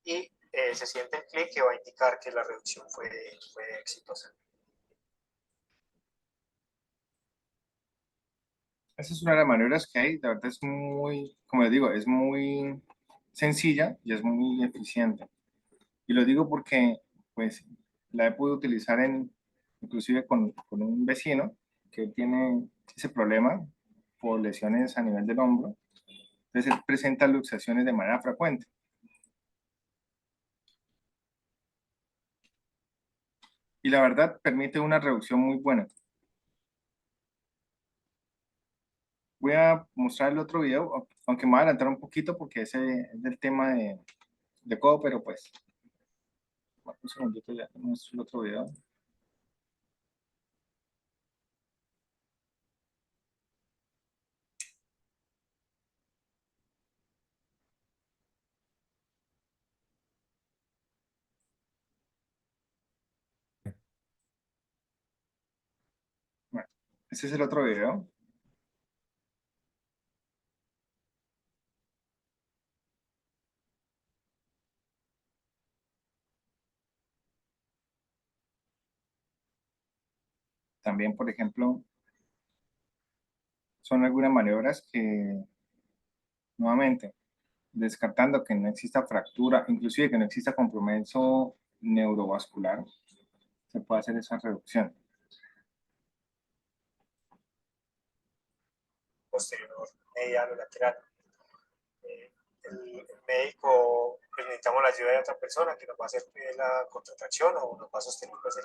Y se siente el clic que va a indicar que la reducción fue exitosa. Esa es una de las maniobras que hay, la verdad es muy, como les digo, es muy sencilla y es muy eficiente. Y lo digo porque, pues, la he podido utilizar inclusive con un vecino que tiene ese problema por lesiones a nivel del hombro. Entonces, él presenta luxaciones de manera frecuente. Y la verdad, permite una reducción muy buena. Voy a mostrar el otro video, aunque me voy a adelantar un poquito porque ese es del tema de codo, pero pues, un segundito ya muestro el otro video. Bueno, ese es el otro video. También, por ejemplo, son algunas maniobras que, nuevamente, descartando que no exista fractura, inclusive que no exista compromiso neurovascular, se puede hacer esa reducción. Posterior, medial o lateral. el médico, pues necesitamos la ayuda de otra persona que nos va a hacer la contracción o nos va a sostener pues, el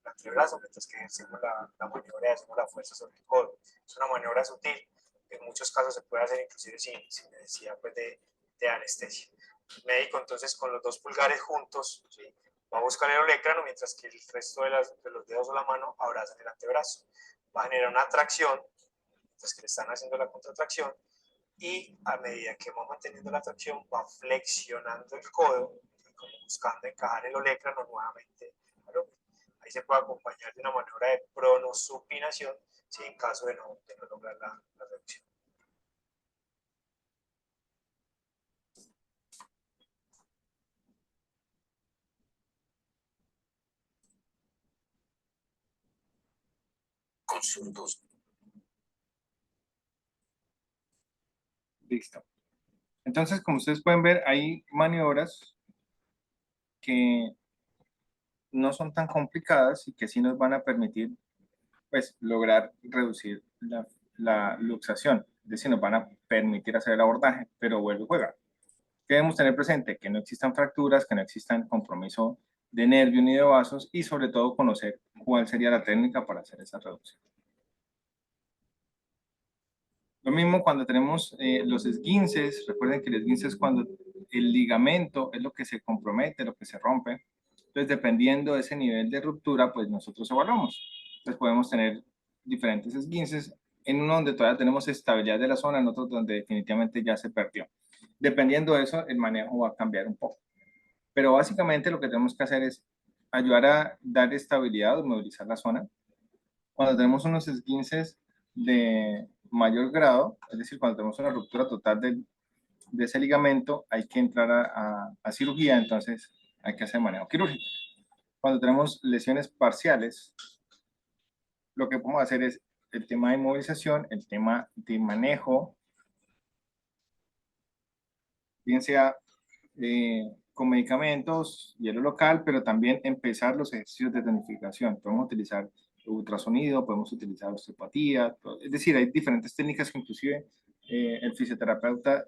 antebrazo mientras que ejercemos la maniobra y hacemos la fuerza sobre el codo. Es una maniobra sutil, en muchos casos se puede hacer inclusive sin necesidad pues, de anestesia. El médico entonces con los 2 pulgares juntos, ¿sí?, va a buscar el olecrano mientras que el resto de los dedos o la mano abrazan el antebrazo. Va a generar una tracción mientras que le están haciendo la contracción, y a medida que va manteniendo la tracción va flexionando el codo, como buscando encajar el olecrano nuevamente al hombro. Ahí se puede acompañar de una maniobra de pronosupinación, si en caso de no lograr la reducción. Consultos. Listo. Entonces, como ustedes pueden ver, hay maniobras que no son tan complicadas y que sí nos van a permitir pues, lograr reducir la luxación. Es decir, nos van a permitir hacer el abordaje, pero vuelve y juega. ¿Qué debemos tener presente? Que no existan fracturas, que no existan compromiso de nervio ni de vasos y sobre todo conocer cuál sería la técnica para hacer esa reducción. Lo mismo cuando tenemos los esguinces. Recuerden que el esguince es cuando el ligamento es lo que se compromete, lo que se rompe. Entonces, dependiendo de ese nivel de ruptura, pues nosotros evaluamos. Entonces, podemos tener diferentes esguinces, en uno donde todavía tenemos estabilidad de la zona, en otro donde definitivamente ya se perdió. Dependiendo de eso, el manejo va a cambiar un poco. Pero básicamente lo que tenemos que hacer es ayudar a dar estabilidad o movilizar la zona. Cuando tenemos unos esguinces de mayor grado, es decir, cuando tenemos una ruptura total de ese ligamento, hay que entrar a cirugía, entonces hay que hacer manejo quirúrgico. Cuando tenemos lesiones parciales, lo que podemos hacer es el tema de inmovilización, el tema de manejo, bien sea con medicamentos, hielo local, pero también empezar los ejercicios de tonificación. Podemos utilizar ultrasonido, podemos utilizar osteopatía, es decir, hay diferentes técnicas que inclusive el fisioterapeuta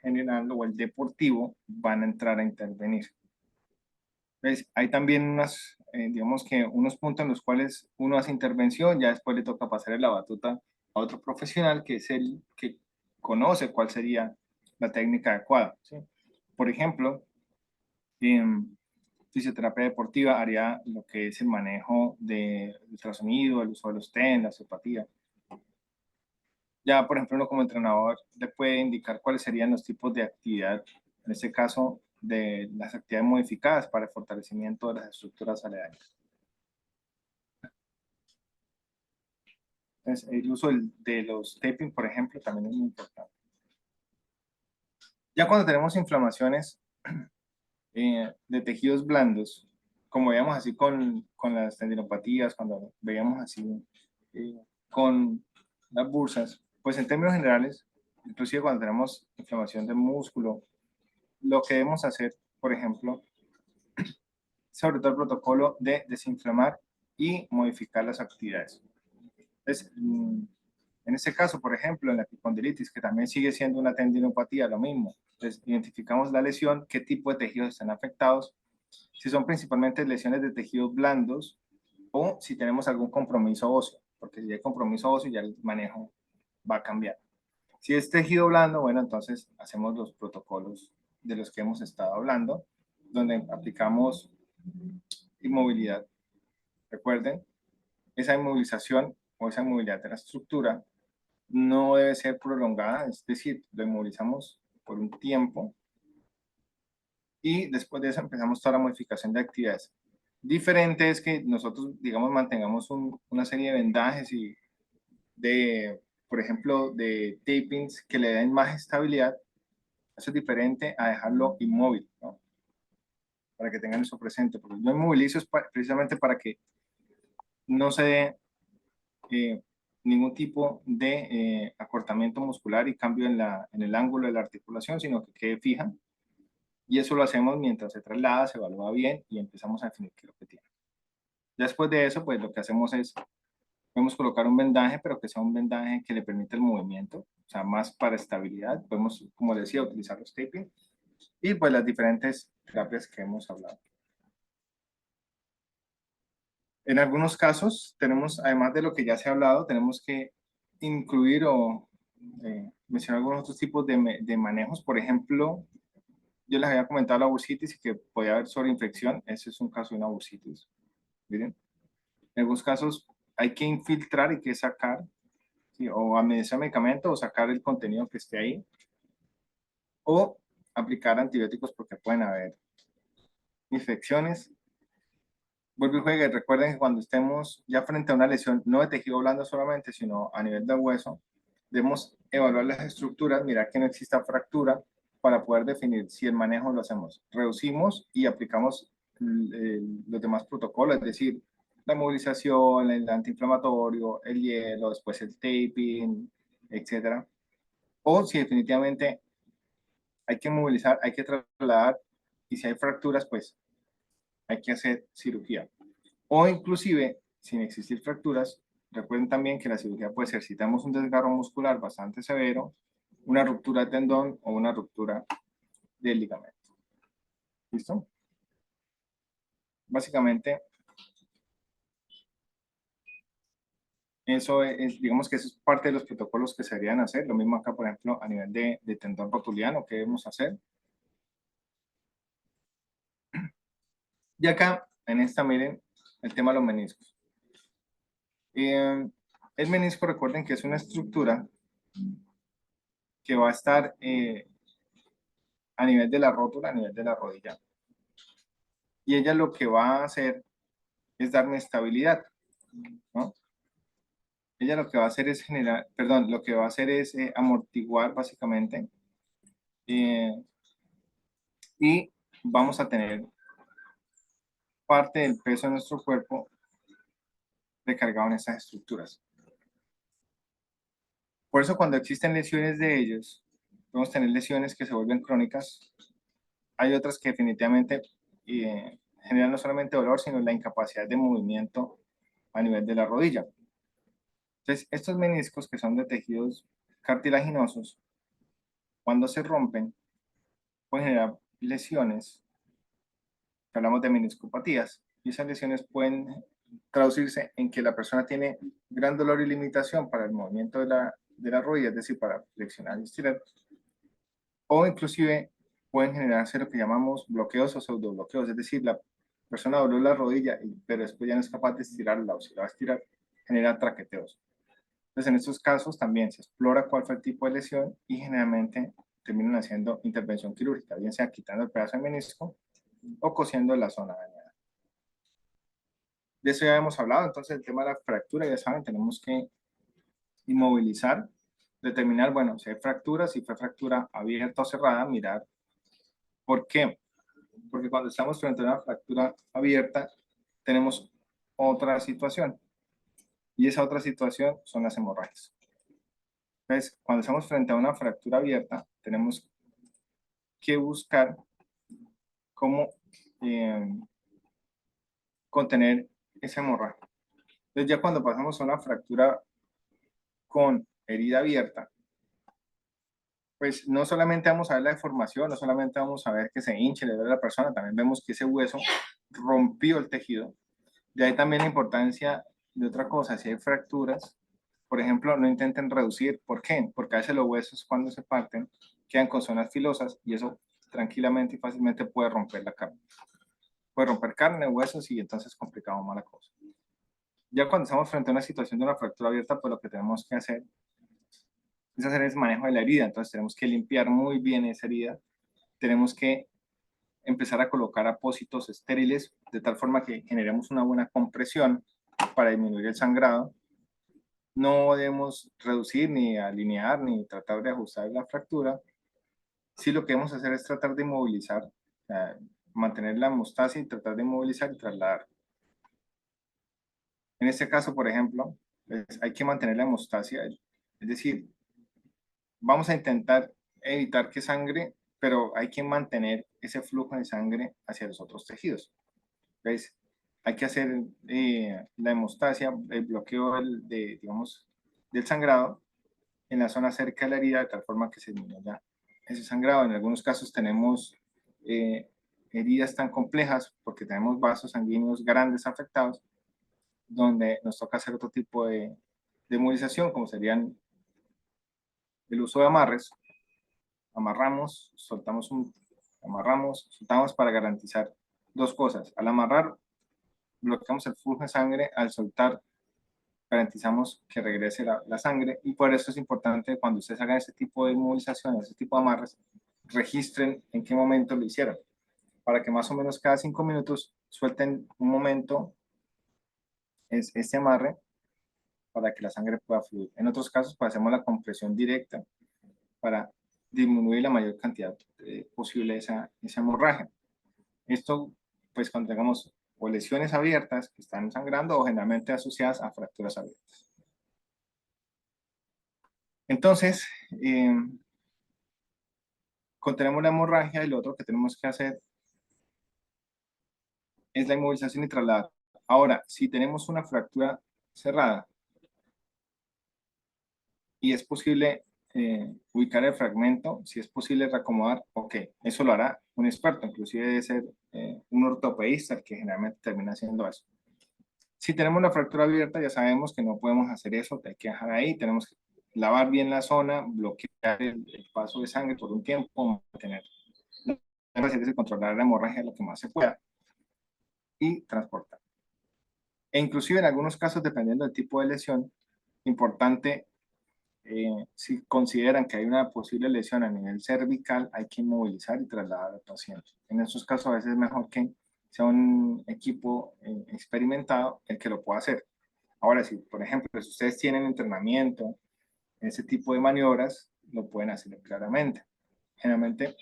general o el deportivo van a entrar a intervenir. ¿Ves? Hay también digamos que unos puntos en los cuales uno hace intervención, ya después le toca pasar la batuta a otro profesional que es el que conoce cuál sería la técnica adecuada, ¿sí? Por ejemplo, en fisioterapia deportiva haría lo que es el manejo de ultrasonido, el uso de los TEN, la osteopatía. Ya, por ejemplo, uno como entrenador le puede indicar cuáles serían los tipos de actividad, en este caso, de las actividades modificadas para el fortalecimiento de las estructuras aledañas. Entonces, el uso de los taping, por ejemplo, también es muy importante. Ya cuando tenemos inflamaciones de tejidos blandos, como veíamos así con las tendinopatías, cuando veíamos así con las bursas, pues en términos generales, inclusive cuando tenemos inflamación del músculo, lo que debemos hacer, por ejemplo, sobre todo el protocolo de desinflamar y modificar las actividades. Entonces, en este caso, por ejemplo, en la epicondilitis, que también sigue siendo una tendinopatía, lo mismo. Entonces, identificamos la lesión, qué tipo de tejidos están afectados, si son principalmente lesiones de tejidos blandos o si tenemos algún compromiso óseo, porque si hay compromiso óseo ya el manejo va a cambiar. Si es tejido blando, bueno, entonces hacemos los protocolos de los que hemos estado hablando, donde aplicamos inmovilidad. Recuerden, esa inmovilización o esa inmovilidad de la estructura no debe ser prolongada, es decir, lo inmovilizamos por un tiempo y después de eso empezamos toda la modificación de actividades. Diferente es que nosotros, digamos, mantengamos una serie de vendajes y por ejemplo, de tapings que le den más estabilidad. Eso es diferente a dejarlo inmóvil, ¿no? Para que tengan eso presente, porque no inmovilizo es precisamente para que no se dé ningún tipo de acortamiento muscular y cambio en el ángulo de la articulación, sino que quede fija. Y eso lo hacemos mientras se traslada, se evalúa bien y empezamos a definir qué es lo que tiene. Después de eso, pues lo que hacemos es Podemos colocar un vendaje, pero que sea un vendaje que le permita el movimiento, o sea, más para estabilidad. Podemos, como decía, utilizar los taping y pues las diferentes terapias que hemos hablado. En algunos casos tenemos, además de lo que ya se ha hablado, tenemos que incluir o mencionar algunos otros tipos de manejos. Por ejemplo, yo les había comentado la bursitis y que podía haber sobreinfección. Ese es un caso de una bursitis. Miren, en algunos casos hay que infiltrar y que sacar, ¿sí? O administrar medicamento o sacar el contenido que esté ahí. O aplicar antibióticos porque pueden haber infecciones. Vuelve y juegue. Recuerden que cuando estemos ya frente a una lesión, no de tejido blando solamente, sino a nivel de hueso, debemos evaluar las estructuras, mirar que no exista fractura para poder definir si el manejo lo hacemos. Reducimos y aplicamos los demás protocolos, es decir, la movilización, el antiinflamatorio, el hielo, después el taping, etcétera. O si definitivamente hay que movilizar, hay que trasladar, y si hay fracturas, pues hay que hacer cirugía. O inclusive, sin existir fracturas, recuerden también que la cirugía puede ser si tenemos un desgarro muscular bastante severo, una ruptura de tendón o una ruptura del ligamento. ¿Listo? Básicamente, eso es, digamos que eso es parte de los protocolos que se deberían hacer. Lo mismo acá, por ejemplo, a nivel de tendón rotuliano, ¿qué debemos hacer? Y acá, en esta, miren, el tema de los meniscos. El menisco, recuerden que es una estructura que va a estar a nivel de la rótula, a nivel de la rodilla. Y ella lo que va a hacer es darme estabilidad, ¿no? Ella lo que va a hacer es generar, perdón, lo que va a hacer es amortiguar básicamente. Y vamos a tener parte del peso de nuestro cuerpo recargado en esas estructuras. Por eso cuando existen lesiones de ellos, podemos tener lesiones que se vuelven crónicas. Hay otras que definitivamente generan no solamente dolor, sino la incapacidad de movimiento a nivel de la rodilla. Entonces, estos meniscos que son de tejidos cartilaginosos, cuando se rompen, pueden generar lesiones, que hablamos de meniscopatías, y esas lesiones pueden traducirse en que la persona tiene gran dolor y limitación para el movimiento de la rodilla, es decir, para flexionar y estirar, o inclusive pueden generarse lo que llamamos bloqueos o pseudobloqueos, es decir, la persona dobló la rodilla, pero después ya no es capaz de estirarla, o si la va a estirar, genera traqueteos. Entonces, en estos casos también se explora cuál fue el tipo de lesión y generalmente terminan haciendo intervención quirúrgica, bien sea quitando el pedazo de menisco o cosiendo la zona dañada. De eso ya hemos hablado, entonces el tema de la fractura, ya saben, tenemos que inmovilizar, determinar, bueno, si hay fractura, si fue fractura abierta o cerrada, mirar. ¿Por qué? Porque cuando estamos frente a una fractura abierta, tenemos otra situación. Y esa otra situación son las hemorragias. Entonces, cuando estamos frente a una fractura abierta, tenemos que buscar cómo contener esa hemorragia. Entonces, ya cuando pasamos a una fractura con herida abierta, pues no solamente vamos a ver la deformación, no solamente vamos a ver que se hinche, le duele a la persona, también vemos que ese hueso rompió el tejido. De ahí también la importancia de otra cosa, si hay fracturas, por ejemplo, no intenten reducir. ¿Por qué? Porque a veces los huesos cuando se parten quedan con zonas filosas y eso tranquilamente y fácilmente puede romper la carne. Puede romper carne, huesos y entonces complicamos más la cosa. Ya cuando estamos frente a una situación de una fractura abierta, pues lo que tenemos que hacer es hacer ese manejo de la herida. Entonces tenemos que limpiar muy bien esa herida. Tenemos que empezar a colocar apósitos estériles de tal forma que generemos una buena compresión para disminuir el sangrado. No debemos reducir ni alinear ni tratar de ajustar la fractura. Sí, lo que debemos hacer es tratar de inmovilizar, o sea, mantener la hemostasia y tratar de inmovilizar y trasladar. En este caso, por ejemplo, hay que mantener la hemostasia, es decir, vamos a intentar evitar que sangre, pero hay que mantener ese flujo de sangre hacia los otros tejidos. ¿Ves? hay que hacer la hemostasia, el bloqueo digamos, del sangrado en la zona cerca de la herida, de tal forma que se disminuya ese sangrado. En algunos casos tenemos heridas tan complejas porque tenemos vasos sanguíneos grandes afectados, donde nos toca hacer otro tipo de movilización, como serían el uso de amarres. Amarramos, amarramos, soltamos para garantizar dos cosas. Al amarrar, bloqueamos el flujo de sangre. Al soltar, garantizamos que regrese la sangre, y por eso es importante cuando ustedes hagan ese tipo de movilizaciones, ese tipo de amarres, registren en qué momento lo hicieron, para que más o menos cada 5 minutos suelten un momento este amarre para que la sangre pueda fluir. En otros casos, pues, hacemos la compresión directa para disminuir la mayor cantidad posible esa hemorragia. Esto, pues, cuando tengamos o lesiones abiertas que están sangrando o generalmente asociadas a fracturas abiertas. Entonces, contenemos la hemorragia, y lo otro que tenemos que hacer es la inmovilización y traslado. Ahora, si tenemos una fractura cerrada y es posible ubicar el fragmento, si es posible reacomodar, ok, eso lo hará un experto, inclusive debe ser un ortopedista el que generalmente termina haciendo eso. Si tenemos la fractura abierta, ya sabemos que no podemos hacer eso, hay que dejar ahí, tenemos que lavar bien la zona, bloquear el paso de sangre por un tiempo, mantener y controlar la hemorragia lo que más se pueda, y transportar. E inclusive en algunos casos, dependiendo del tipo de lesión, importante, si consideran que hay una posible lesión a nivel cervical, hay que inmovilizar y trasladar al paciente. En esos casos a veces es mejor que sea un equipo experimentado el que lo pueda hacer. Ahora, si por ejemplo, si ustedes tienen entrenamiento en ese tipo de maniobras, lo pueden hacer claramente. Generalmente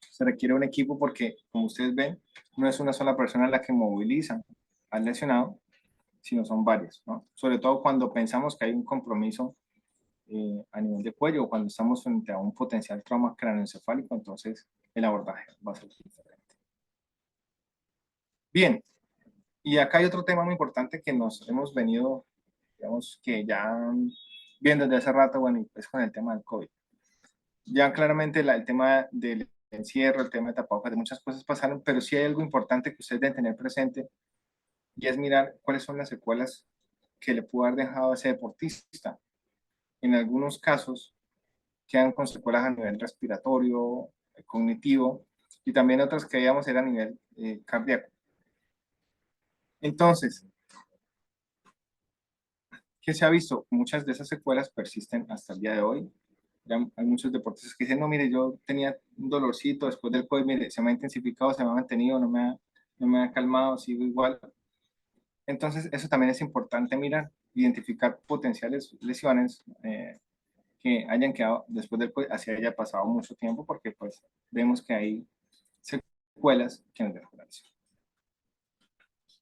se requiere un equipo porque, como ustedes ven, no es una sola persona la que moviliza al lesionado, sino son varios, ¿no? Sobre todo cuando pensamos que hay un compromiso a nivel de cuello, o cuando estamos frente a un potencial trauma craneoencefálico, entonces el abordaje va a ser diferente. Bien, y acá hay otro tema muy importante que nos hemos venido, digamos, que ya viendo desde hace rato, bueno, y es con el tema del COVID. Ya claramente el tema del encierro, el tema de tapabocas, de muchas cosas pasaron, pero sí hay algo importante que ustedes deben tener presente, y es mirar cuáles son las secuelas que le pudo haber dejado a ese deportista. En algunos casos quedan con secuelas a nivel respiratorio, cognitivo, y también otras que veíamos eran a nivel cardíaco. Entonces, ¿qué se ha visto? Muchas de esas secuelas persisten hasta el día de hoy. Ya hay muchos deportistas que dicen, no, mire, yo tenía un dolorcito después del COVID, mire, se me ha intensificado, se me ha mantenido, no me ha calmado, sigo igual. Entonces, eso también es importante mirar, identificar potenciales lesiones que hayan quedado después del COVID, así haya pasado mucho tiempo, porque pues vemos que hay secuelas que nos dejan la lesión.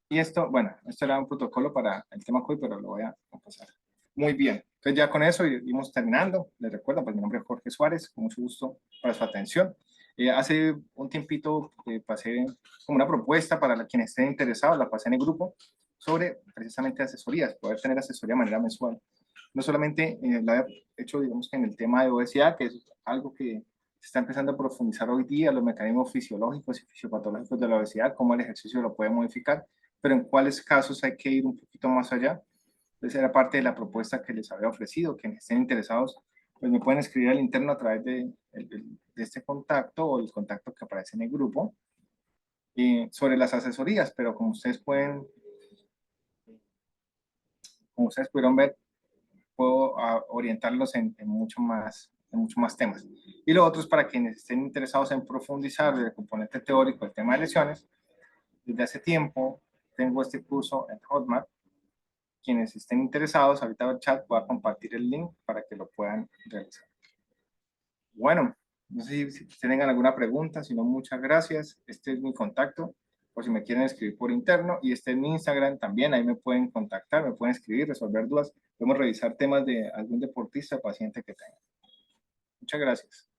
Y esto, bueno, esto era un protocolo para el tema COVID, pero lo voy a pasar. Muy bien, entonces ya con eso íbamos terminando. Les recuerdo, pues mi nombre es Jorge Suárez, con mucho gusto para su atención. Hace un tiempito pasé como una propuesta para quienes estén interesados, la pasé en el grupo, sobre precisamente asesorías, poder tener asesoría de manera mensual. No solamente la he hecho, digamos, que en el tema de obesidad, que es algo que se está empezando a profundizar hoy día, los mecanismos fisiológicos y fisiopatológicos de la obesidad, cómo el ejercicio lo puede modificar, pero en cuáles casos hay que ir un poquito más allá. Entonces era parte de la propuesta que les había ofrecido. Quienes estén interesados, pues me pueden escribir al interno a través de este contacto o el contacto que aparece en el grupo sobre las asesorías, pero como ustedes pudieron ver, puedo orientarlos en mucho más temas. Y lo otro es para quienes estén interesados en profundizar el componente teórico, el tema de lesiones. Desde hace tiempo tengo este curso en Hotmart. Quienes estén interesados, ahorita en el chat voy a compartir el link para que lo puedan realizar. Bueno, no sé si tengan alguna pregunta, si no, muchas gracias. Este es mi contacto, por si me quieren escribir por interno, y este es mi Instagram también, ahí me pueden contactar, me pueden escribir, resolver dudas, podemos revisar temas de algún deportista o paciente que tenga. Muchas gracias.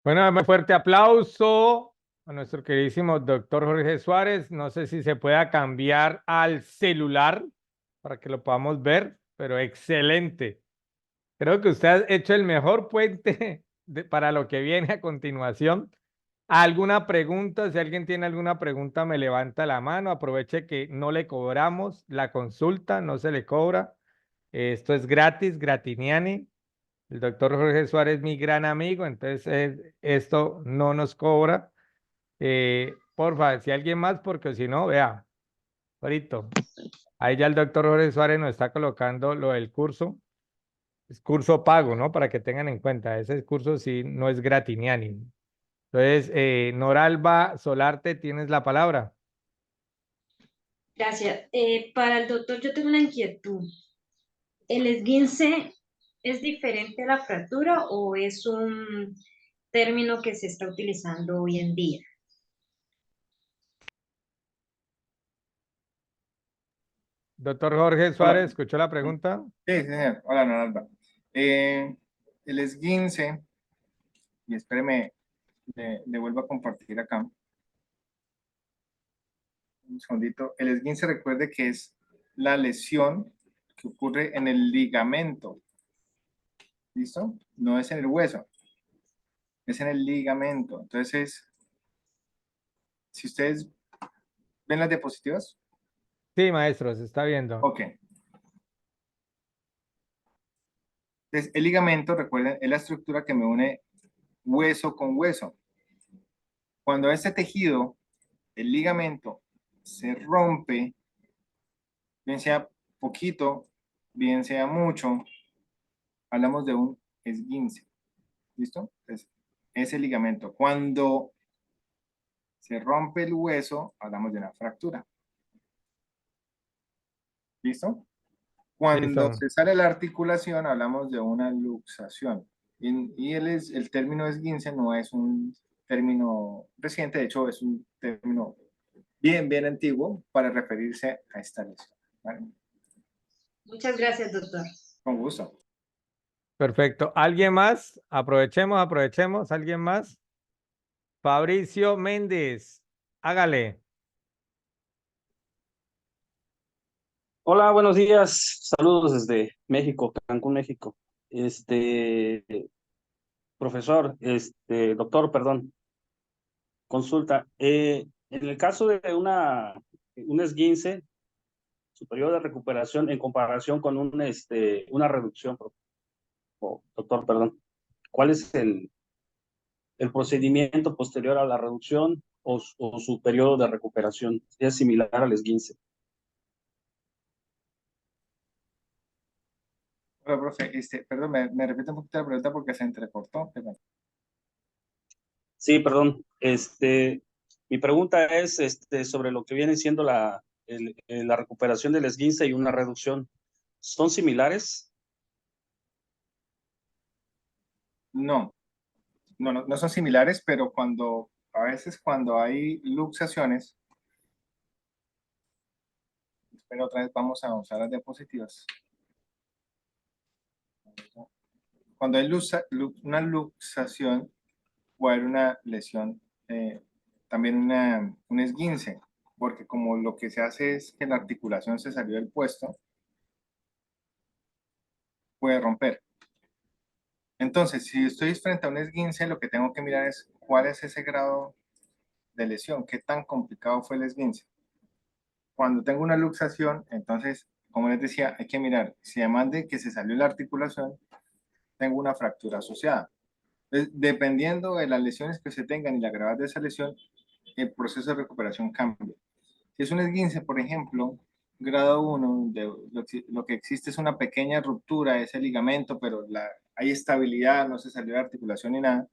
Bueno, un fuerte aplauso a nuestro queridísimo doctor Jorge Suárez. No sé si se pueda cambiar al celular para que lo podamos ver, pero excelente. Creo que usted ha hecho el mejor puente para lo que viene a continuación. ¿Alguna pregunta? Si alguien tiene alguna pregunta, me levanta la mano. Aproveche que no le cobramos la consulta, no se le cobra. Esto es gratis, gratiniani. El doctor Jorge Suárez es mi gran amigo, entonces esto no nos cobra. Porfa, si alguien más, porque si no, vea, ahorita. Ahí ya el doctor Jorge Suárez nos está colocando lo del curso. Es curso pago, ¿no? Para que tengan en cuenta, ese curso sí no es gratiniani. Entonces, Noralba Solarte, tienes la palabra. Gracias. Para el doctor, yo tengo una inquietud. ¿El esguince es diferente a la fractura o es un término que se está utilizando hoy en día? Doctor Jorge Hola. Suárez, ¿escuchó la pregunta? Sí, señor. Hola, Noralba. El esguince, y espéreme, le vuelvo a compartir acá. Un segundito. El esguince, recuerde que es la lesión que ocurre en el ligamento. ¿Listo? No es en el hueso, es en el ligamento. Entonces, si ustedes ven las diapositivas. Sí, maestro, se está viendo. Ok. Entonces, el ligamento, recuerden, es la estructura que me une hueso con hueso. Cuando este tejido, el ligamento, se rompe, bien sea poquito, bien sea mucho, hablamos de un esguince. ¿Listo? Entonces, ese ligamento. Cuando se rompe el hueso, hablamos de una fractura. ¿Listo? Cuando Listo. se sale la articulación, hablamos de una luxación. Y el término esguince no es un término reciente, de hecho es un término bien antiguo para referirse a esta lesión. ¿Vale? Muchas gracias, doctor. Con gusto. Perfecto. ¿Alguien más? Aprovechemos. ¿Alguien más? Fabricio Méndez, hágale. Hola, buenos días. Saludos desde México, Cancún, México. Profesor, doctor, perdón, consulta. En el caso de un esguince, su periodo de recuperación en comparación con una reducción, doctor, perdón, ¿cuál es el procedimiento posterior a la reducción o su periodo de recuperación? ¿Es similar al esguince? Hola, profe. Perdón, me repite un poquito la pregunta porque se entrecortó. Perdón. Sí, perdón. Mi pregunta es sobre lo que viene siendo la recuperación del esguince y una reducción. ¿Son similares? No, no son similares, pero a veces cuando hay luxaciones, pero otra vez vamos a usar las diapositivas. Cuando hay una luxación, puede haber una lesión, también un esguince, porque como lo que se hace es que la articulación se salió del puesto, puede romper. Entonces, si estoy frente a un esguince, lo que tengo que mirar es cuál es ese grado de lesión, qué tan complicado fue el esguince. Cuando tengo una luxación, entonces, como les decía, hay que mirar, si además de que se salió la articulación, tengo una fractura asociada. Entonces, dependiendo de las lesiones que se tengan y la gravedad de esa lesión, el proceso de recuperación cambia. Si es un esguince, por ejemplo, grado 1, lo que existe es una pequeña ruptura de ese ligamento, pero hay estabilidad, no se salió de articulación ni nada,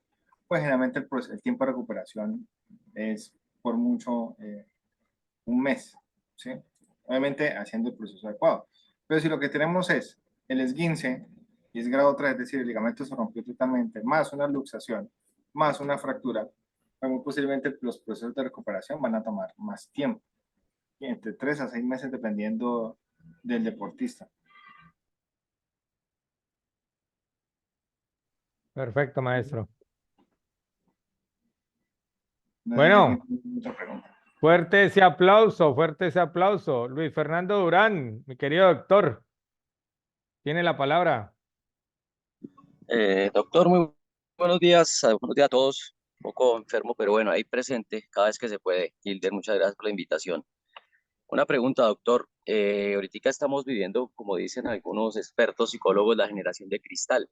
pues generalmente el tiempo de recuperación es por mucho un mes, ¿sí? Obviamente haciendo el proceso adecuado. Pero si lo que tenemos es el esguince, y es grado 3, es decir, el ligamento se rompió totalmente, más una luxación, más una fractura, pues muy posiblemente los procesos de recuperación van a tomar más tiempo, entre 3 a 6 meses dependiendo del deportista. Perfecto, maestro. Bueno, Otra pregunta. fuerte ese aplauso. Luis Fernando Durán, mi querido doctor, tiene la palabra. Doctor, muy buenos días a todos. Un poco enfermo, pero bueno, ahí presente cada vez que se puede. Hilder, muchas gracias por la invitación. Una pregunta, doctor. Ahorita estamos viviendo, como dicen algunos expertos psicólogos, la generación de cristal.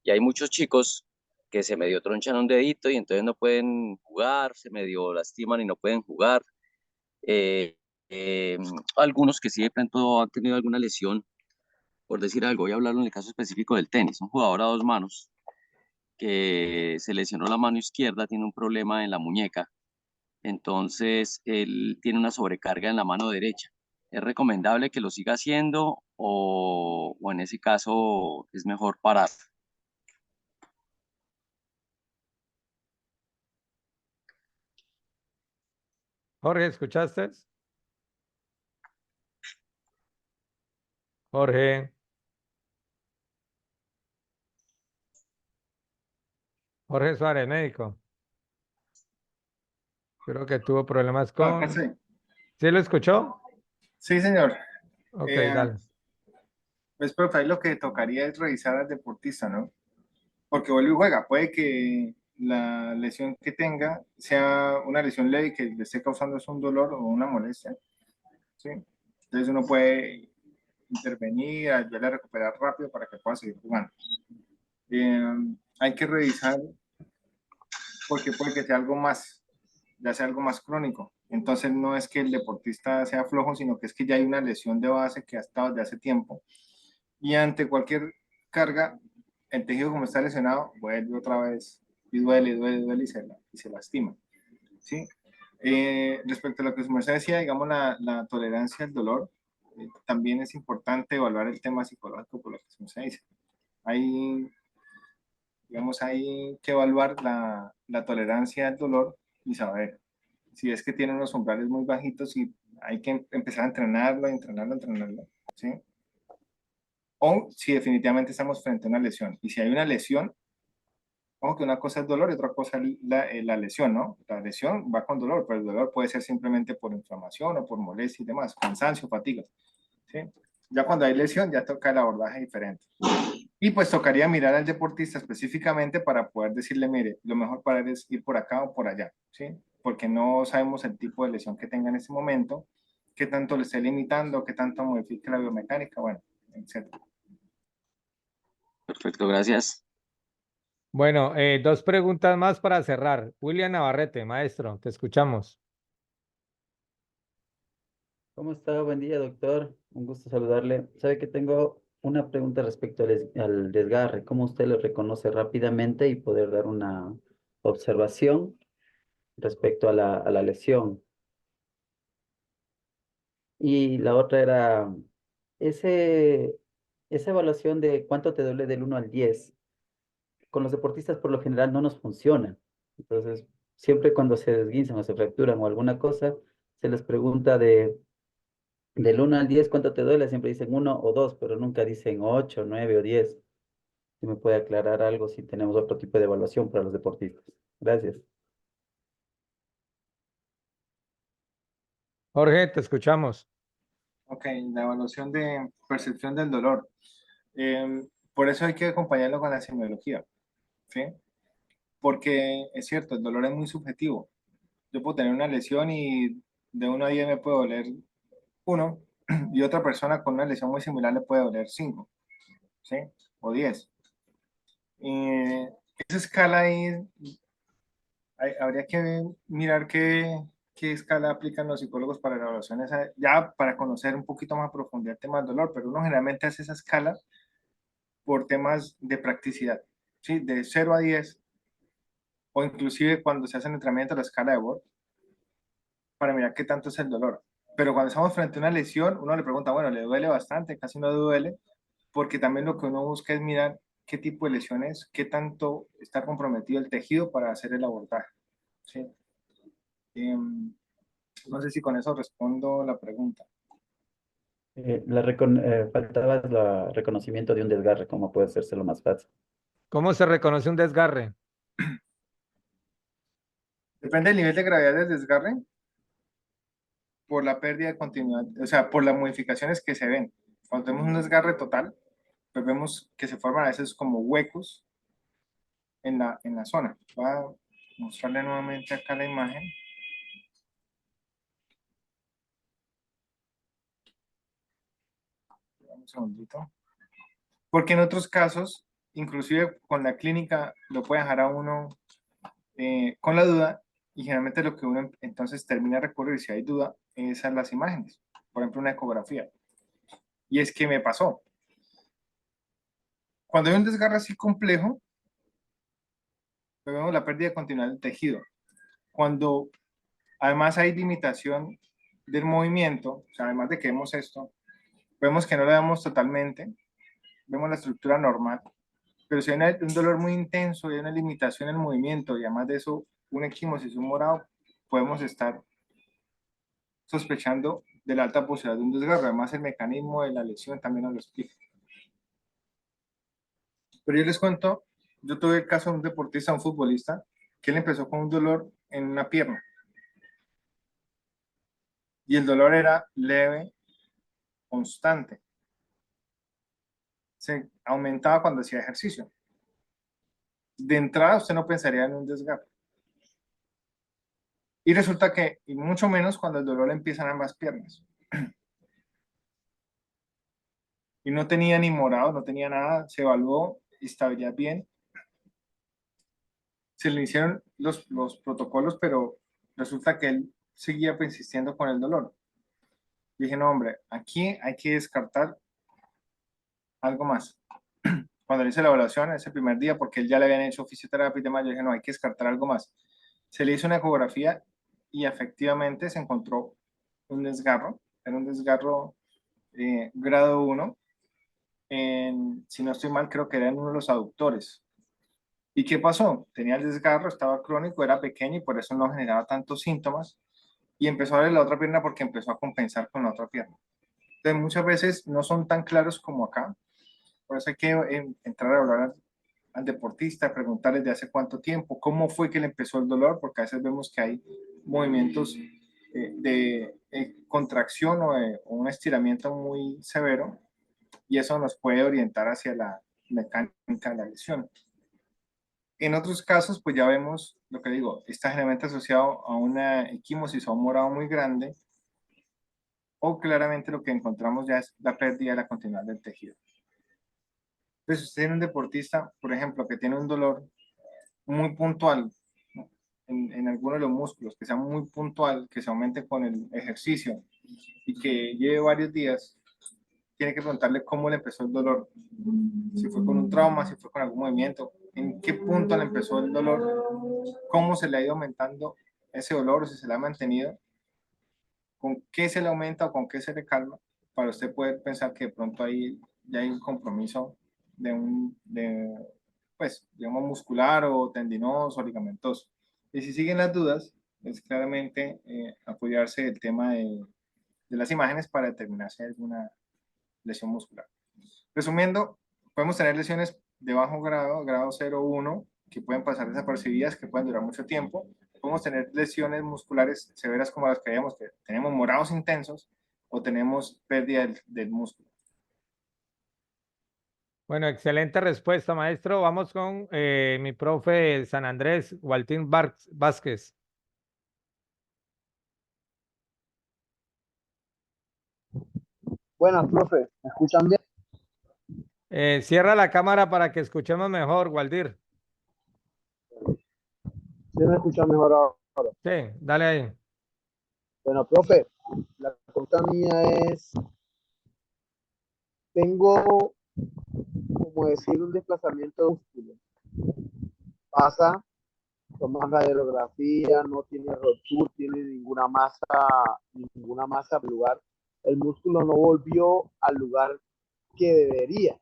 Y hay muchos chicos que se medio tronchan un dedito y entonces no pueden jugar, se medio lastiman y no pueden jugar. Eh, eh, Algunos que sí de pronto han tenido alguna lesión, por decir algo, voy a hablar en el caso específico del tenis, un jugador a dos manos que se lesionó la mano izquierda, tiene un problema en la muñeca, entonces él tiene una sobrecarga en la mano derecha. ¿Es recomendable que lo siga haciendo o en ese caso es mejor parar? Jorge, ¿escuchaste? Jorge, Jorge Suárez, médico. Creo que tuvo problemas Acá con... sí. ¿Sí lo escuchó? Sí, señor. Ok, Eh, dale. pues, profe, ahí lo que tocaría es revisar al deportista, ¿no? Porque vuelve y juega. Puede que la lesión que tenga sea una lesión leve que le esté causando es un dolor o una molestia, ¿sí? Entonces uno puede intervenir, ayudarle a recuperar rápido para que pueda seguir jugando. Hay que revisar porque puede que sea algo más, ya sea algo más crónico. Entonces no es que el deportista sea flojo, sino que es que ya hay una lesión de base que ha estado desde hace tiempo. Y ante cualquier carga, el tejido como está lesionado, vuelve otra vez y duele y se lastima. ¿Sí? Respecto a lo que usted decía, digamos, la tolerancia al dolor, también es importante evaluar el tema psicológico por lo que usted dice. Hay, digamos, hay que evaluar la tolerancia al dolor y saber si es que tiene unos umbrales muy bajitos y hay que empezar a entrenarlo, ¿sí? O si definitivamente estamos frente a una lesión. Y si hay una lesión, ojo que una cosa es dolor y otra cosa es la lesión, ¿no? La lesión va con dolor, pero el dolor puede ser simplemente por inflamación o por molestia y demás, cansancio, fatigas, ¿sí? Ya cuando hay lesión, ya toca el abordaje diferente. Y pues tocaría mirar al deportista específicamente para poder decirle, mire, lo mejor para él es ir por acá o por allá, ¿sí? Porque no sabemos el tipo de lesión que tenga en ese momento, qué tanto le esté limitando, qué tanto modifique la biomecánica, bueno, etc. Perfecto, gracias. Bueno, dos preguntas más para cerrar. William Navarrete, maestro, te escuchamos. ¿Cómo está? Buen día, doctor. Un gusto saludarle. Sabe que tengo una pregunta respecto al desgarre. ¿Cómo usted lo reconoce rápidamente y poder dar una observación respecto a la lesión? Y la otra era ese, esa evaluación de cuánto te duele del 1 al 10. Con los deportistas por lo general no nos funciona. Entonces, siempre cuando se desguinzan o se fracturan o alguna cosa, se les pregunta del 1 al 10, ¿cuánto te duele? Siempre dicen 1 o 2, pero nunca dicen 8, 9 o 10. Si me puede aclarar algo si tenemos otro tipo de evaluación para los deportistas. Gracias. Jorge, te escuchamos. Ok, la evaluación de percepción del dolor. Por eso hay que acompañarlo con la semiología, ¿sí? Porque es cierto, el dolor es muy subjetivo. Yo puedo tener una lesión y de 1 a 10 me puede doler 1 y otra persona con una lesión muy similar le puede doler 5, ¿sí? O 10. Esa escala ahí, habría que mirar qué escala aplican los psicólogos para la evaluación, ya para conocer un poquito más a profundidad el tema del dolor, pero uno generalmente hace esa escala por temas de practicidad, ¿sí? De 0 a 10, o inclusive cuando se hace el entrenamiento la escala de Borg, para mirar qué tanto es el dolor. Pero cuando estamos frente a una lesión, uno le pregunta, bueno, ¿le duele bastante? Casi no duele, porque también lo que uno busca es mirar qué tipo de lesiones, qué tanto está comprometido el tejido para hacer el abordaje, ¿sí? No sé si con eso respondo la pregunta. Faltaba el reconocimiento de un desgarre, ¿cómo puede hacérselo más fácil? ¿Cómo se reconoce un desgarre? Depende del nivel de gravedad del desgarre por la pérdida de continuidad, o sea, por las modificaciones que se ven. Cuando tenemos un desgarre total, pues vemos que se forman a veces como huecos en la zona. Voy a mostrarle nuevamente acá la imagen. Un segundito. Porque en otros casos, inclusive con la clínica, lo puede dejar a uno con la duda, y generalmente lo que uno entonces termina de recurrir, si hay duda, es a las imágenes. Por ejemplo, una ecografía. Y es que me pasó. Cuando hay un desgarre así complejo, vemos la pérdida continuada del tejido. Cuando además hay limitación del movimiento, o sea, además de que vemos esto, vemos que no lo vemos totalmente, vemos la estructura normal, pero si hay un dolor muy intenso, hay una limitación en el movimiento y además de eso, un equimosis, un morado, podemos estar sospechando de la alta posibilidad de un desgarro. Además, el mecanismo de la lesión también nos lo explica. Pero yo les cuento, yo tuve el caso de un deportista, un futbolista, que él empezó con un dolor en una pierna. Y el dolor era leve, constante. Se aumentaba cuando hacía ejercicio. De entrada, usted no pensaría en un desgarre. Y resulta que, y mucho menos cuando el dolor empieza en ambas piernas. Y no tenía ni morado, no tenía nada, se evaluó, estabilidad bien. Se le hicieron los protocolos, pero resulta que él seguía persistiendo con el dolor. Dije, no, hombre, aquí hay que descartar algo más. Cuando le hice la evaluación ese primer día, porque él ya le habían hecho fisioterapia y demás, yo dije, no, hay que descartar algo más. Se le hizo una ecografía y efectivamente se encontró un desgarro, era un desgarro grado 1, si no estoy mal, creo que era en uno de los aductores. ¿Y qué pasó? Tenía el desgarro, estaba crónico, era pequeño y por eso no generaba tantos síntomas. Y empezó a darle la otra pierna porque empezó a compensar con la otra pierna. Entonces, muchas veces no son tan claros como acá. Por eso hay que entrar a hablar al deportista, preguntarle de hace cuánto tiempo, cómo fue que le empezó el dolor, porque a veces vemos que hay movimientos de contracción o un estiramiento muy severo y eso nos puede orientar hacia la mecánica de la lesión. En otros casos, pues ya vemos lo que digo, está generalmente asociado a una equimosis o un morado muy grande, o claramente lo que encontramos ya es la pérdida de la continuidad del tejido. Entonces, si usted tiene un deportista, por ejemplo, que tiene un dolor muy puntual en alguno de los músculos, que sea muy puntual, que se aumente con el ejercicio y que lleve varios días, tiene que preguntarle cómo le empezó el dolor, si fue con un trauma, si fue con algún movimiento, en qué punto le empezó el dolor, cómo se le ha ido aumentando ese dolor, o si se le ha mantenido, con qué se le aumenta o con qué se le calma, para usted poder pensar que de pronto ahí ya hay un compromiso pues, digamos, muscular o tendinoso o ligamentoso. Y si siguen las dudas, es claramente apoyarse del tema de las imágenes para determinar si hay alguna lesión muscular. Resumiendo, podemos tener lesiones de bajo grado, grado 0 o 1, que pueden pasar desapercibidas, que pueden durar mucho tiempo. Podemos tener lesiones musculares severas como las que veíamos, que tenemos morados intensos o tenemos pérdida del músculo. Bueno, excelente respuesta, maestro. Vamos con mi profe de San Andrés, Waltín Vázquez. Buenas, profe, ¿me escuchan bien? Cierra la cámara para que escuchemos mejor, Waldir. ¿Sí me escuchan mejor ahora? Sí, dale ahí. Bueno, profe, la pregunta mía es, tengo, como decir, un desplazamiento de músculo. Pasa, toma radiografía, no tiene rotura, tiene ninguna masa al lugar. El músculo no volvió al lugar que debería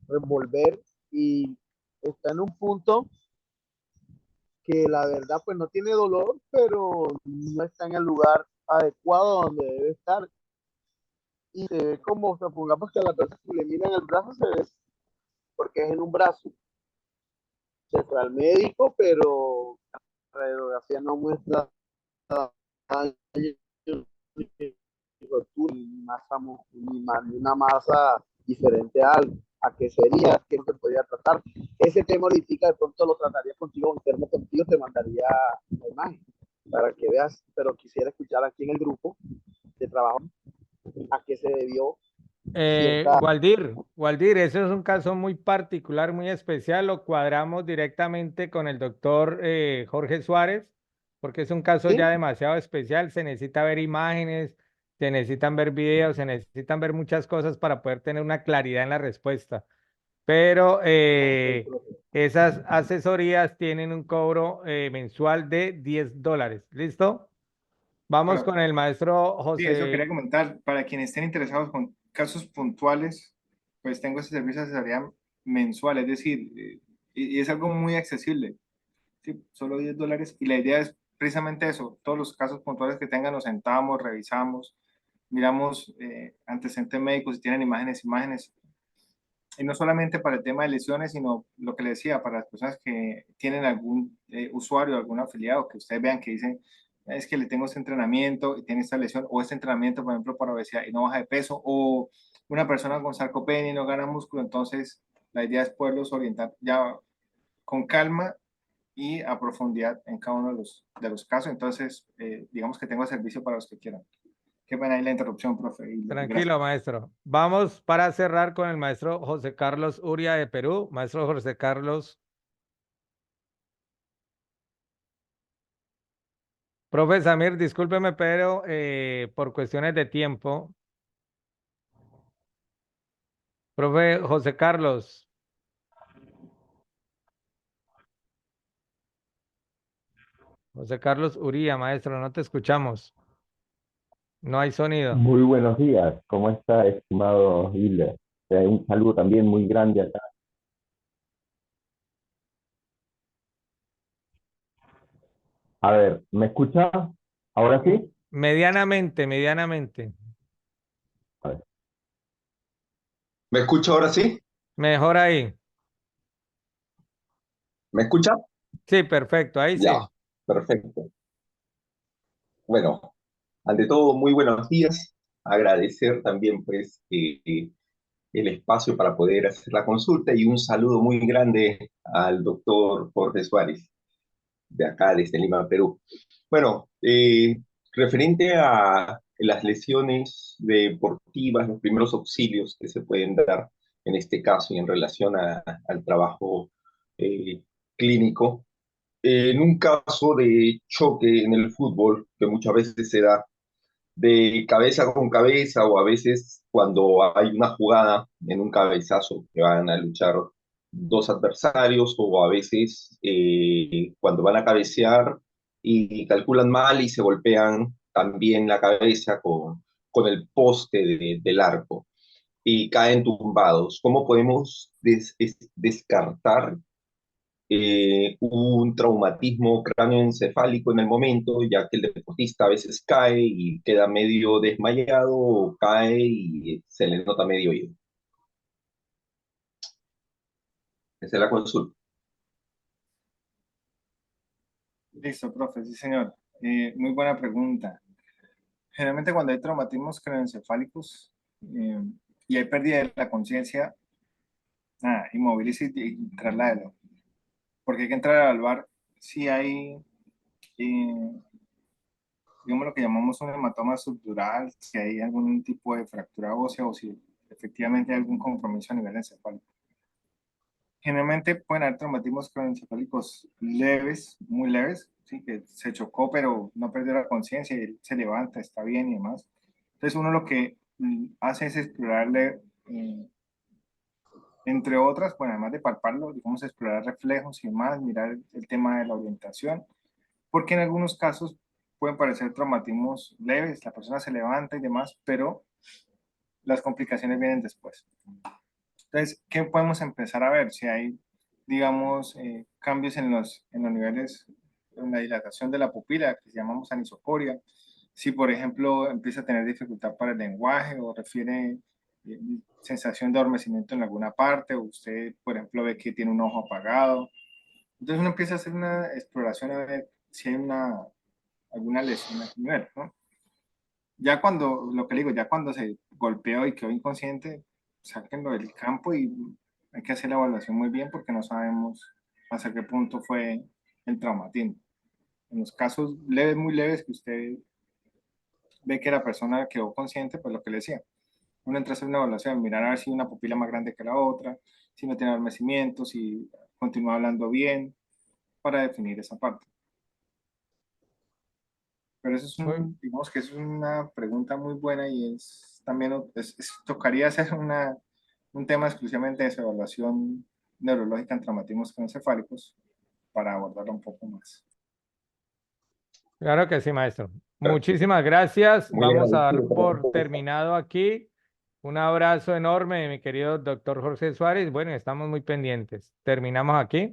revolver y está en un punto que la verdad pues no tiene dolor, pero no está en el lugar adecuado donde debe estar. Y se ve como, supongamos que a la persona que le miran el brazo se ve, porque es en un brazo. Se fue al médico, pero radiografía no muestra daño ni rotura, ni una masa diferente a que sería, que no se podría tratar. Ese tema ahorita de pronto lo trataría contigo, interno contigo, te mandaría la imagen para que veas, pero quisiera escuchar aquí en el grupo de trabajo a qué se debió cierta... Waldir, eso es un caso muy particular, muy especial. Lo cuadramos directamente con el doctor Jorge Suárez, porque es un caso ya ¿Sí? demasiado especial. Se necesita ver imágenes, se necesitan ver videos, se necesitan ver muchas cosas para poder tener una claridad en la respuesta. Pero esas asesorías tienen un cobro mensual de $10. ¿Listo? Vamos Bueno, con el maestro sí, eso quería José. comentar. Para quienes estén interesados con casos puntuales, pues tengo ese servicio de asesoría mensual, es decir, y es algo muy accesible. Sí, solo $10. Y la idea es precisamente eso. Todos los casos puntuales que tengan, nos sentamos, revisamos, miramos antecedentes médicos, si tienen imágenes. Y no solamente para el tema de lesiones, sino lo que le decía, para las personas que tienen algún usuario, algún afiliado, que ustedes vean que dicen, es que le tengo este entrenamiento y tiene esta lesión, o este entrenamiento, por ejemplo, para obesidad y no baja de peso, o una persona con sarcopenia y no gana músculo. Entonces, la idea es poderlos orientar ya con calma y a profundidad en cada uno de los casos. Entonces, digamos que tengo servicio para los que quieran. Qué pena ahí la interrupción, profe. Y gracias. Tranquilo, maestro. Vamos para cerrar con el maestro José Carlos Uria de Perú. Maestro José Carlos. Profe Samir, discúlpeme, pero por cuestiones de tiempo. Profe José Carlos. José Carlos Uría, maestro, no te escuchamos. No hay sonido. Muy buenos días, ¿cómo está, estimado Hilder? Un saludo también muy grande acá. A ver, ¿me escucha? ¿Ahora sí? Medianamente. A ver. ¿Me escucha ahora sí? Mejor ahí. ¿Me escucha? Sí, perfecto, ahí Ya, sí. perfecto. Bueno, ante todo, muy buenos días. Agradecer también, pues, el espacio para poder hacer la consulta y un saludo muy grande al doctor Jorge Suárez, de acá, desde Lima, Perú. Bueno, referente a las lesiones deportivas, los primeros auxilios que se pueden dar en este caso y en relación al trabajo eh, clínico, en un caso de choque en el fútbol, que muchas veces se da de cabeza con cabeza o a veces cuando hay una jugada en un cabezazo que van a luchar dos adversarios o a veces cuando van a cabecear y calculan mal y se golpean también la cabeza con el poste del arco y caen tumbados. ¿Cómo podemos descartar un traumatismo cráneoencefálico en el momento, ya que el deportista a veces cae y queda medio desmayado o cae y se le nota medio oído? Esa es la consulta. Listo, profe, sí, señor. Muy buena pregunta. Generalmente cuando hay traumatismos craneoencefálicos y hay pérdida de la conciencia, nada, inmovilice y trasládelo. Porque hay que entrar a evaluar si hay, digamos, lo que llamamos un hematoma subdural, si hay algún tipo de fractura ósea o si efectivamente hay algún compromiso a nivel encefálico. Generalmente pueden haber traumatismos craneoencefálicos leves, muy leves, ¿sí? Que se chocó pero no perdió la conciencia y él se levanta, está bien y demás. Entonces uno lo que hace es explorarle, entre otras, bueno, además de palparlo, digamos, explorar reflejos y demás, mirar el tema de la orientación, porque en algunos casos pueden parecer traumatismos leves, la persona se levanta y demás, pero las complicaciones vienen después. Entonces, ¿qué podemos empezar a ver? Si hay, digamos, cambios en los niveles, en la dilatación de la pupila, que llamamos anisocoria. Si, por ejemplo, empieza a tener dificultad para el lenguaje o refiere sensación de adormecimiento en alguna parte, o usted, por ejemplo, ve que tiene un ojo apagado. Entonces uno empieza a hacer una exploración a ver si hay alguna lesión al nivel, ¿no? Ya cuando, lo que le digo, ya cuando se golpeó y quedó inconsciente, sáquenlo del campo y hay que hacer la evaluación muy bien porque no sabemos hasta qué punto fue el traumatismo. En los casos leves, muy leves, que usted ve que la persona quedó consciente, pues lo que le decía, uno entra a hacer una evaluación, mirar a ver si una pupila más grande que la otra, si no tiene adormecimiento, si continúa hablando bien, para definir esa parte. Pero eso es digamos que es una pregunta muy buena y es también, tocaría hacer un tema exclusivamente de esa evaluación neurológica en traumatismos craneoencefálicos para abordarlo un poco más. Claro que sí, maestro. Muchísimas gracias. Muy Vamos a dar agradecido por por- terminado aquí. Un abrazo enorme, mi querido doctor Jorge Suárez. Bueno, estamos muy pendientes. Terminamos aquí.